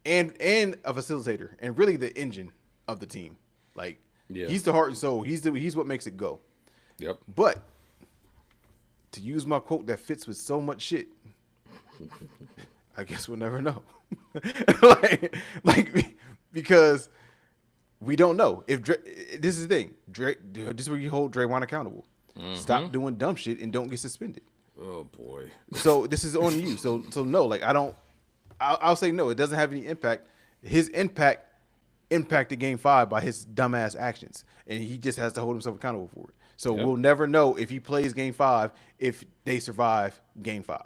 and a facilitator, and really the engine of the team. Like, he's the heart and soul. He's what makes it go. Yep. But to use my quote that fits with so much shit, I guess we'll never know. like because we don't know if this is the thing. This is where you hold Draymond accountable. Stop doing dumb shit and don't get suspended. Oh boy. So this is on you. So no, like I don't. I'll say no. It doesn't have any impact. His impact impacted Game 5 by his dumbass actions, and he just has to hold himself accountable for it. So Yep. we'll never know if he plays Game 5 if they survive Game 5.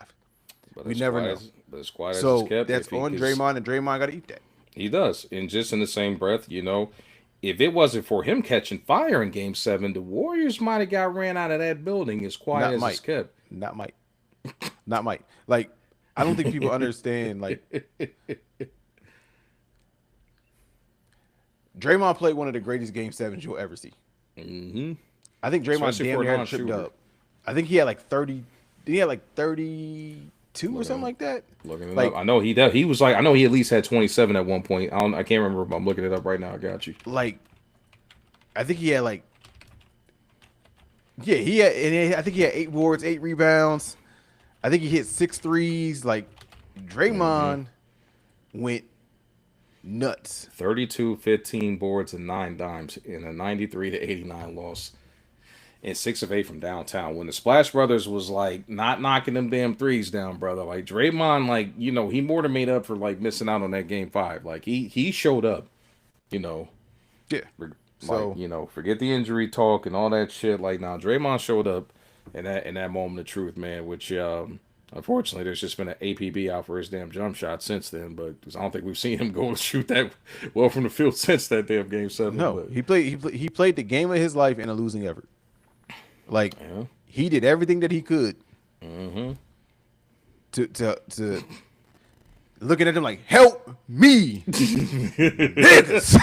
But We as never quiet know. as but as quiet as it's So kept, that's if he on cause Draymond, and Draymond got to eat that. he does. And just in the same breath, if it wasn't for him catching fire in Game 7, the Warriors might have got ran out of that building. As quiet Not as it's Mike. kept. Not Mike. Not Mike. Like I don't think people understand. Like Draymond played one of the greatest Game 7s you'll ever see. Mm-hmm. I think Draymond Especially damn for a near had a tripped non-shooter. up. I think he had like 30. He had like 32 or something Looking like that. looking it up. Like I know he was like I know he at least had 27 at one point. I can't remember, but I'm looking it up right now. I got you. like I think he had like yeah he had and I think he had 8 boards, 8 rebounds. I think he hit 6 threes. Like Draymond went nuts. 32, 15 boards, and 9 dimes in a 93-89 loss. And 6 of 8 from downtown. When the Splash Brothers was like not knocking them damn threes down, brother. Like Draymond, like, he more than made up for like missing out on that Game 5. Like he showed up, you know. Yeah. Like, So forget the injury talk and all that shit. Like, now Draymond showed up in that moment of truth, man. Which, unfortunately, there's just been an APB out for his damn jump shot since then. But 'cause I don't think we've seen him go and shoot that well from the field since that damn Game 7. no, But he played the game of his life in a losing effort. Like yeah, he did everything that he could to looking at him like, help me, niggas.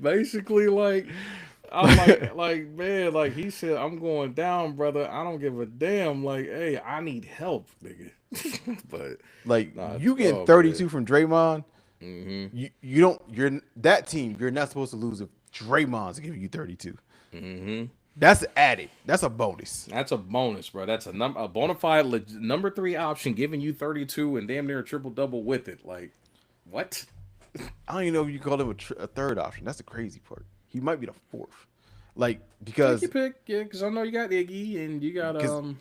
basically, like I'm like man, like he said, I'm going down, brother. I don't give a damn. Like, hey, I need help, nigga. But Like nah, you getting oh 32 man. from Draymond, you don't you're that team. You're not supposed to lose if Draymond's giving you 32. That's added. That's a bonus. That's a bonus, bro. That's a bona fide number 3 option, giving you 32 and damn near a triple double with it. Like, what? I don't even know if you call him a third option. That's the crazy part. He might be the fourth. Like Take your because pick, yeah, because I know you got Iggy and you got because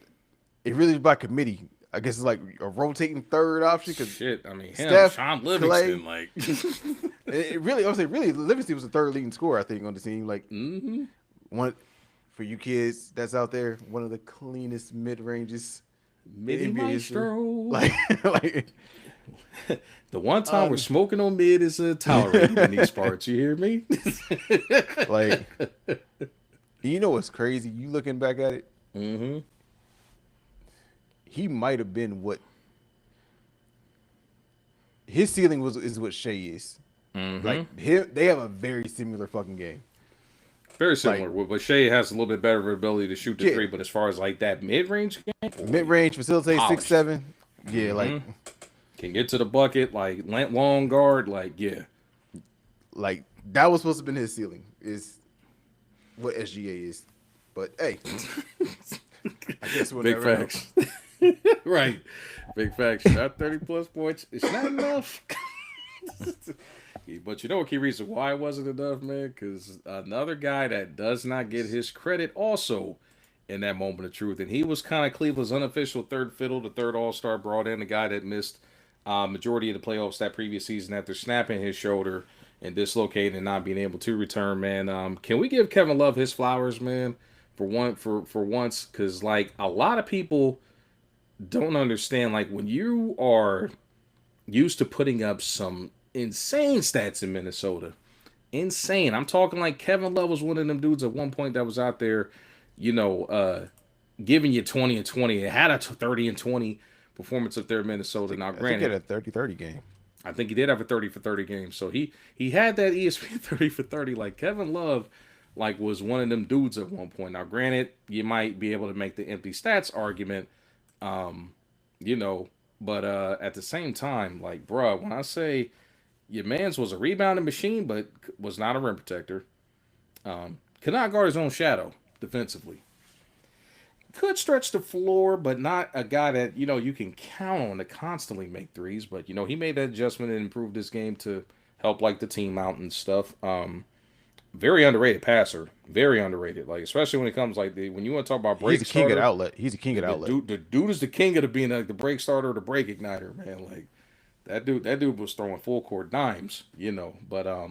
it really is by committee. I guess it's like a rotating third option because shit. I mean, him, Steph, Sean Clay. Livingston, like, It really, I would say, really, Livingston was the third leading scorer, I think, on the team. Like one for you kids that's out there, one of the cleanest mid ranges in Midi NBA history. Maestro. Like, like, The one time we're smoking on mid is tolerated in these parts. You hear me? like, you know what's crazy? You looking back at it, he might have been what his ceiling is what Shea is. Like him, they have a very similar fucking game. Very similar. Like, But Shea has a little bit better ability to shoot the yeah, three. But as far as like that mid range game, mid range, facilitate polished. 6'7". Yeah, like Can get to the bucket, like long guard, like yeah. that was supposed to have been his ceiling. Is what SGA is. But hey, I guess we'll Big never know. facts. Right. Big facts. Not 30 plus points. It's not enough. But you know a key reason why it wasn't enough, man? Because another guy that does not get his credit also in that moment of truth. And he was kind of Cleveland's unofficial third fiddle, the third all-star brought in, the guy that missed majority of the playoffs that previous season after snapping his shoulder and dislocating and not being able to return, man. Can we give Kevin Love his flowers, man? For once, because like a lot of people don't understand, like when you are used to putting up some insane stats in Minnesota, insane. I'm talking like Kevin Love was one of them dudes at one point that was out there, giving you 20 and 20. It had a 30 and 20 performance up there in Minnesota. Now, I think granted, he had a 30-30 game. I think he did have a 30 for 30 game. So he had that ESPN 30 for 30. Like Kevin Love, like was one of them dudes at one point. Now, granted, you might be able to make the empty stats argument, but at the same time, like, bruh, when I say your man's was a rebounding machine, but was not a rim protector, could not guard his own shadow defensively. could stretch the floor, but not a guy that you can count on to constantly make threes. But he made that adjustment and improved his game to help like the team out and stuff. Very underrated passer, very underrated. Like especially when it comes like when you want to talk about He's break a king of the starter, outlet. He's a king of the outlet. the dude is the king of the being like the break starter, or the break igniter, man. Like that dude was throwing full court dimes. But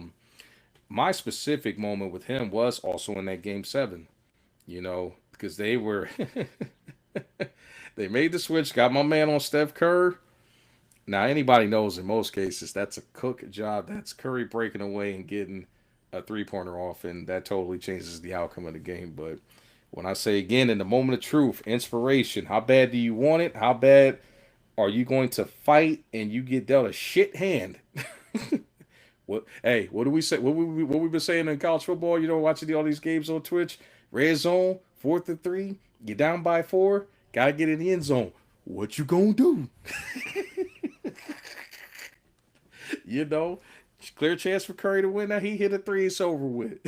my specific moment with him was also in that game 7, because they were they made the switch, got my man on Steph Curry. Now anybody knows in most cases that's a Cook job. That's Curry breaking away and getting a 3-pointer off, and that totally changes the outcome of the game. But when I say again, in the moment of truth, inspiration, how bad do you want it? How bad are you going to fight and you get dealt a shit hand? What? Hey, what do we say? What we've been saying in college football? Watching all these games on Twitch. Red zone, 4th and 3. You're down by 4. Gotta get in the end zone. What you gonna do? you know, Clear chance for Curry to win. Now he hit a 3. It's over with.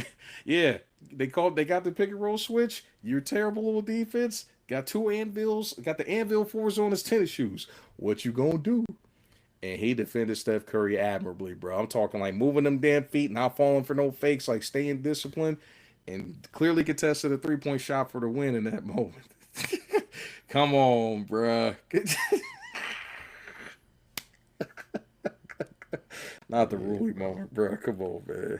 Yeah, they got the pick and roll switch. You're terrible little defense. Got 2 anvils. Got the anvil 4s on his tennis shoes. What you gonna do? And he defended Steph Curry admirably, bro. I'm talking like moving them damn feet, not falling for no fakes, like staying disciplined, and clearly contested a 3-point shot for the win in that moment. Come on, bro. Not the Rui moment, bro. Come on, man.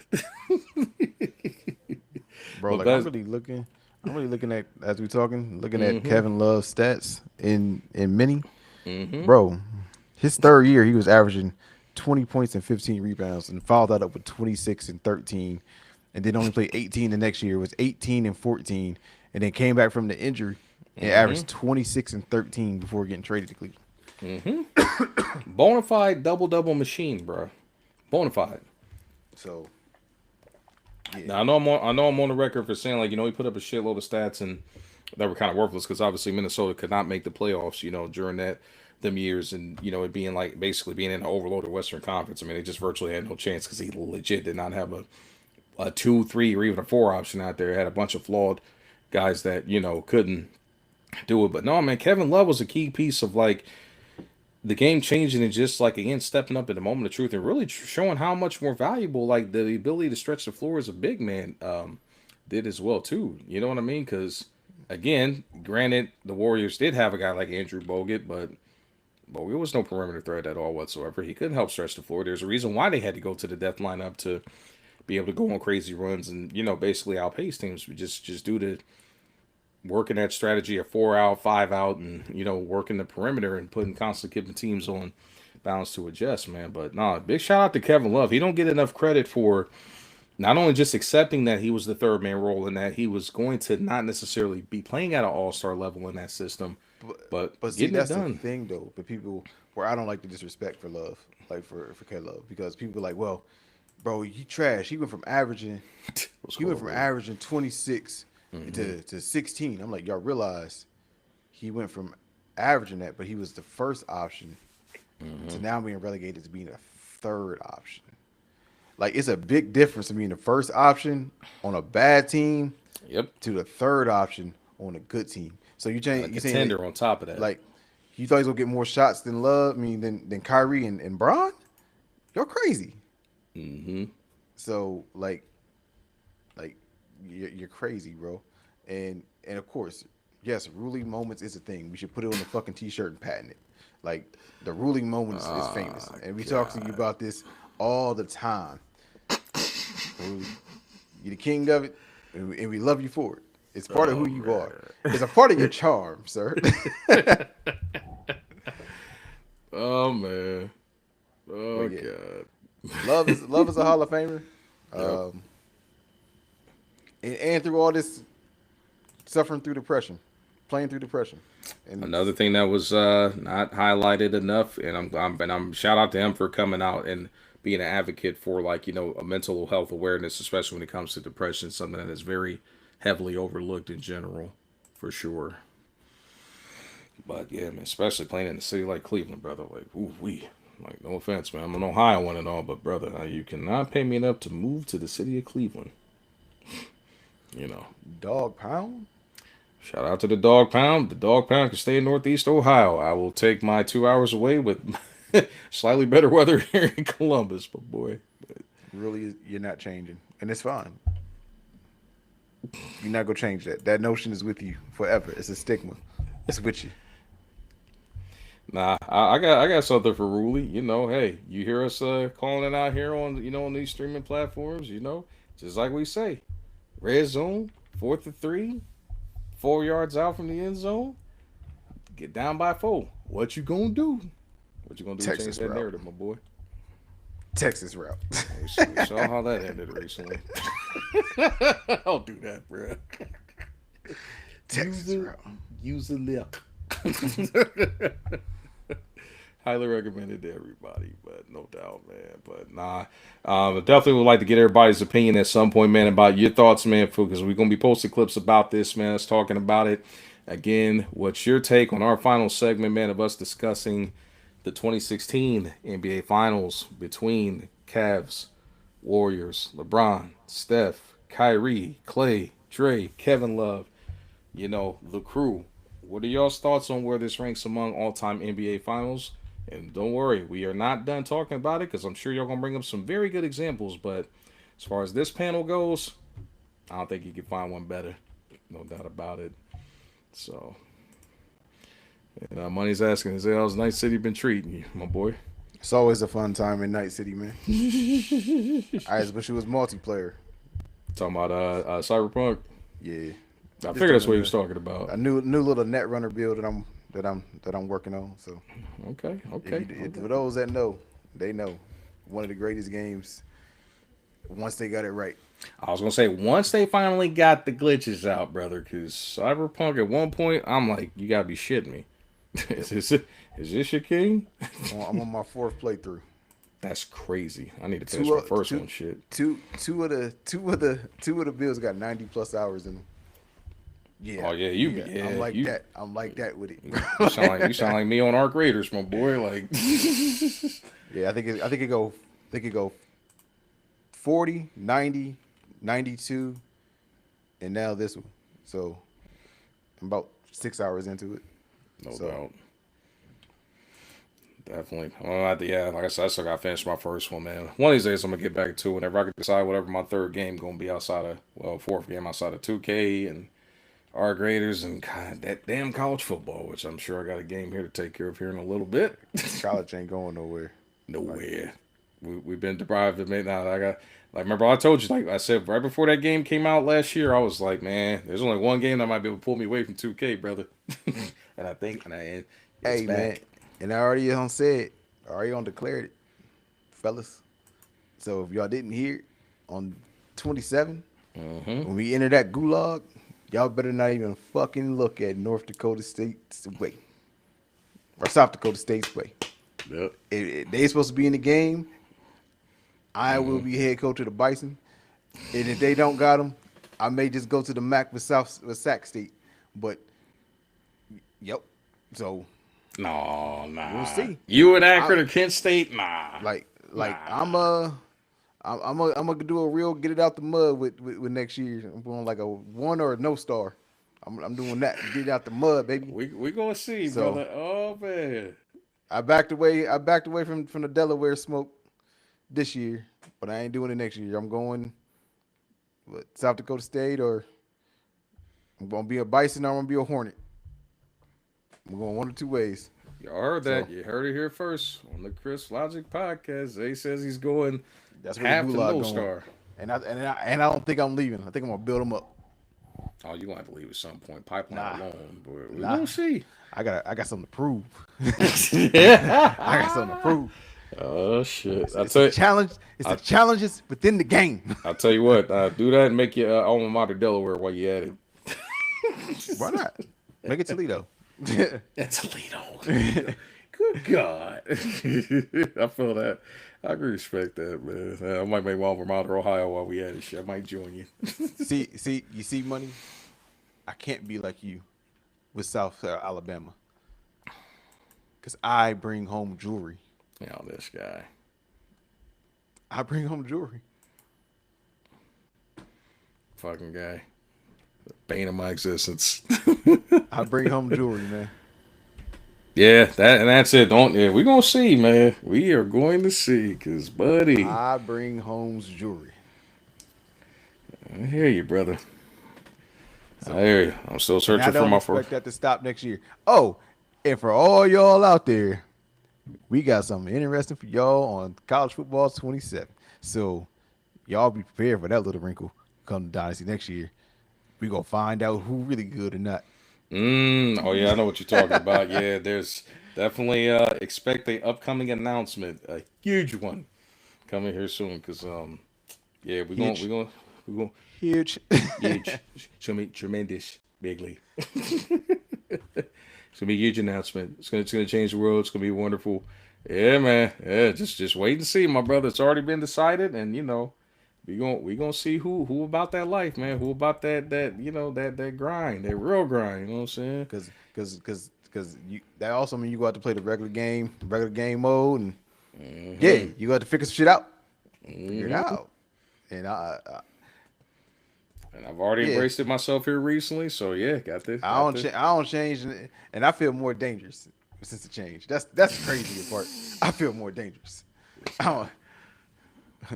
Bro, like I'm really looking at as we talking, looking at Kevin Love's stats in mini. Bro, his third year he was averaging 20 points and 15 rebounds and followed that up with 26 and 13, and then only played 18 the next year. It was 18 and 14, and then came back from the injury and averaged 26 and 13 before getting traded to Cleveland. Bonafide double machine, bro. Bonafide. So yeah. Now I know I'm on the record for saying like he put up a shitload of stats and that were kind of worthless because obviously Minnesota could not make the playoffs during them years, and it being like basically being in an overloaded Western Conference. I mean they just virtually had no chance because he legit did not have a 2, 3, or even a 4 option out there. It had a bunch of flawed guys that couldn't do it. But no, man, Kevin Love was a key piece of like the game changing and just like again stepping up at the moment of truth and really showing how much more valuable like the ability to stretch the floor as a big man did as well too. You know what I mean? Because again, granted, the Warriors did have a guy like Andrew Bogut, but Bogut was no perimeter threat at all whatsoever. He couldn't help stretch the floor. There's a reason why they had to go to the death lineup to be able to go on crazy runs and basically outpace teams just due to working that strategy of 4 out, 5 out, and working the perimeter and constantly keeping teams on balance to adjust, man. But nah, big shout out to Kevin Love. He don't get enough credit for not only just accepting that he was the third man role and that he was going to not necessarily be playing at an all-star level in that system, but see, getting that's it done. the thing though. But people, where I don't like the disrespect for Love, like for K Love, because people are like, well, bro, he trash. He went from averaging 26 to 16. I'm like, y'all realize he went from averaging that, but he was the first option to now being relegated to being a third option. Like it's a big difference from being the first option on a bad team to the third option on a good team. So you saying contender on top of that. Like you thought he's gonna get more shots than Love, I mean than Kyrie and Bron? You're crazy. So like you're crazy, bro. And of course, yes, ruling moments is a thing. We should put it on the fucking t-shirt and patent it. Like the ruling moments is famous, and we talk to you about this all the time. You're the king of it, and we love you for it. It's part of who you are. It's a part of your charm, sir. Oh man. Oh god. Love is a Hall of Famer. And through all this suffering through depression, playing through depression. And another thing that was not highlighted enough, and I'm shout out to him for coming out and being an advocate for like a mental health awareness, especially when it comes to depression, something that is very heavily overlooked in general, for sure. But yeah, man, especially playing in a city like Cleveland, brother. Like, like no offense, man, I'm an Ohio one and all, but brother, you cannot pay me enough to move to the city of Cleveland. Dog pound. Shout out to the Dog Pound. The Dog Pound can stay in Northeast Ohio. I will take my 2 hours away with slightly better weather here in Columbus, but boy. Really, you're not changing, and it's fine. You're not gonna change that. That notion is with you forever. It's a stigma. It's with you. Nah, I got something for Ruli. Hey, you hear us calling it out here on on these streaming platforms. Just like we say, red zone, 4th and 3, 4 yards out from the end zone, get down by 4. What you gonna do? What you gonna do to change Texas that route. narrative, my boy? Texas route. We saw how that ended recently. Don't do that, bro. Texas route. Use the lip. Highly recommended to everybody, but no doubt, man. But nah, I definitely would like to get everybody's opinion at some point, man, about your thoughts, man, because we're gonna be posting clips about this, man. Us talking about it again. What's your take on our final segment, man, of us discussing the 2016 NBA Finals between Cavs, Warriors, LeBron, Steph, Kyrie, Clay, Trey, Kevin Love, the crew. What are y'all's thoughts on where this ranks among all-time NBA Finals? And don't worry, we are not done talking about it because I'm sure y'all gonna bring up some very good examples. But as far as this panel goes, I don't think you can find one better. No doubt about it. So, Money's asking, how's Night City been treating you, my boy? It's always a fun time in Night City, man. I just wish it was multiplayer. Talking about Cyberpunk. Yeah, I figured that's what he was talking about. A new little net runner build that I'm working on. So okay. For those that know, they know one of the greatest games. Once they got it right. I was gonna say once they finally got the glitches out, brother. Because Cyberpunk at one point, I'm like, you gotta be shitting me. Is this your king? I'm on my 4th playthrough. That's crazy. I need to finish my first one. Shit. Two of the builds got 90+ hours in them. Yeah. Oh yeah, I'm like that. I'm like that with it. You sound like me on Arc Raiders, my boy. Like. Yeah, I think it go 40, 90, 92, and now this one. So I'm about 6 hours into it. No doubt. Definitely. Yeah, like I said, I still got to finish my first one, man. One of these days I'm going to get back to it whenever I can decide whatever my third game going to be outside of, 4th game outside of 2K and our graders and God, that damn college football, which I'm sure I got a game here to take care of here in a little bit. College ain't going nowhere. Nowhere. We've been deprived of it now. Remember I told you, like I said, right before that game came out last year, I was like, man, there's only one game that might be able to pull me away from 2K, brother. And I think, it's hey, back. man, and I already declared it, fellas. So if y'all didn't hear it, on 27, when we enter that gulag, y'all better not even fucking look at North Dakota State's way or South Dakota State's way. Yep. If they supposed to be in the game, I will be head coach of the Bison. And if they don't got them, I may just go to the MAC with Sac State. But, yep. So, nah. We'll see. You and Akron or Kent State? Nah. I'm gonna do a real get it out the mud with next year. I'm going like a 1 or a no star. I'm doing that. Get it out the mud, baby. We gonna see, brother. Oh man. I backed away from the Delaware smoke this year, but I ain't doing it next year. I'm going with South Dakota State, or I'm gonna be a Bison, or I'm gonna be a Hornet. I'm going one or two ways. Y'all heard that. You heard it here first on the Chris Logic podcast. Zay says he's going half to no star. And I don't think I'm leaving. I think I'm gonna build them up. Oh, you gonna have to leave at some point. Pipeline alone, but we gonna see. I got something to prove. I got something to prove. Oh shit! It's a challenge. It's the challenges within the game. I'll tell you what. Do that and make your alma mater Delaware while you at it. Why not? Make it Toledo. That's Toledo. Good God. I feel that. I can respect that, man. I might make my alma mater Ohio while we at it. Shit, I might join you. You see, Money. I can't be like you with South Alabama, because I bring home jewelry. This guy. I bring home jewelry. Fucking guy. The bane of my existence. I bring home jewelry, man. Yeah, that's it. Don't yeah, we gonna see, man. We are going to see, cause buddy, I bring home jewelry. I hear you, brother. I So, hear you. I'm still and I searching for don't my first. expect that to stop next year. Oh, and for all y'all out there, we got something interesting for y'all on college football 27. So y'all be prepared for that little wrinkle come to Dynasty next year. We gonna find out who really good or not. Oh yeah, I know what you're talking about. Yeah, there's definitely expect the upcoming announcement, a huge one, coming here soon. Cause yeah, Huge, we're gonna huge. huge, tremendous, bigly. It's gonna be a huge announcement. It's gonna change the world. It's gonna be wonderful. Yeah, man. Yeah, just wait and see, my brother. It's already been decided, and we gonna see who about that life, man. Who about that grind, that real grind. You know what I'm saying? Cause you that also means you got to play the regular game mode, and yeah, Hmm. you got to figure some shit out, figure it Hmm. out, and And I've already yeah, embraced it myself here recently. So yeah, I don't change, and I feel more dangerous since the change. That's the crazier part. I feel more dangerous. I don't,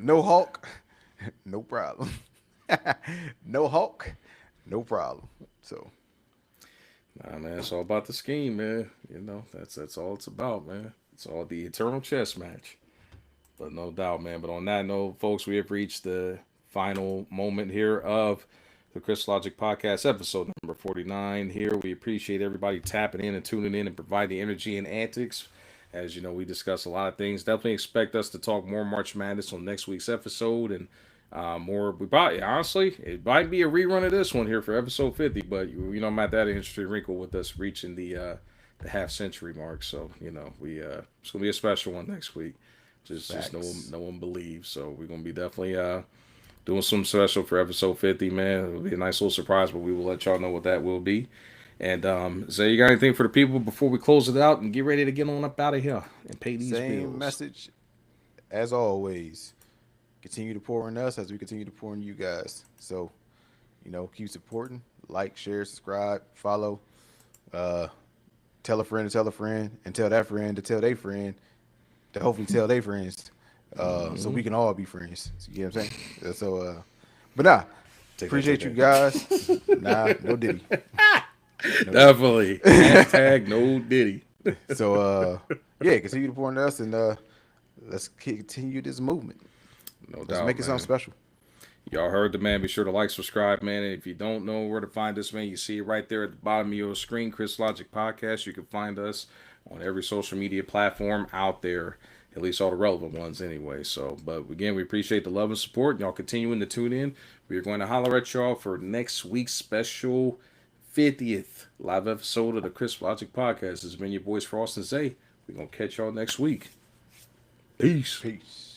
no Hulk, no problem. No Hulk, no problem. So Nah, man. It's all about the scheme, man. That's all it's about, man. It's all the eternal chess match. But no doubt, man. But on that note, folks, we have reached the final moment here of the Chris Logic Podcast, episode number 49. Here, we appreciate everybody tapping in and tuning in and providing energy and antics. As you know, we discuss a lot of things. Definitely expect us to talk more March Madness on next week's episode and more. We probably, honestly, it might be a rerun of this one here for episode 50. But I'm at that interesting wrinkle with us reaching the half century mark. So we it's gonna be a special one next week. Just facts. no one believes. So we're gonna be definitely doing something special for episode 50, man. It'll be a nice little surprise, but we will let y'all know what that will be. And Zay, you got anything for the people before we close it out and get ready to get on up out of here and pay these Same bills? message as always. Continue to pour in us as we continue to pour in you guys. So, keep supporting, like, share, subscribe, follow. Uh, tell a friend to tell a friend, and tell that friend to tell their friend to hopefully tell their friends. So we can all be friends. You get what I'm saying? But nah, Take that, take appreciate you that. guys. Nah, no diddy, no diddy. Definitely. Hashtag no Diddy. So yeah, continue to pour into us, and let's continue this movement. No Let's doubt, make it something man. special. Y'all heard the man. Be sure to like, subscribe, man. And if you don't know where to find this, man, you see it right there at the bottom of your screen, Chris Logic Podcast. You can find us on every social media platform out there, at least all the relevant ones anyway. So, but again, we appreciate the love and support. Y'all continuing to tune in. We are going to holler at y'all for next week's special 50th live episode of the Chris Logic Podcast. This has been your boys Frost and Zay. We're going to catch y'all next week. Peace. Peace.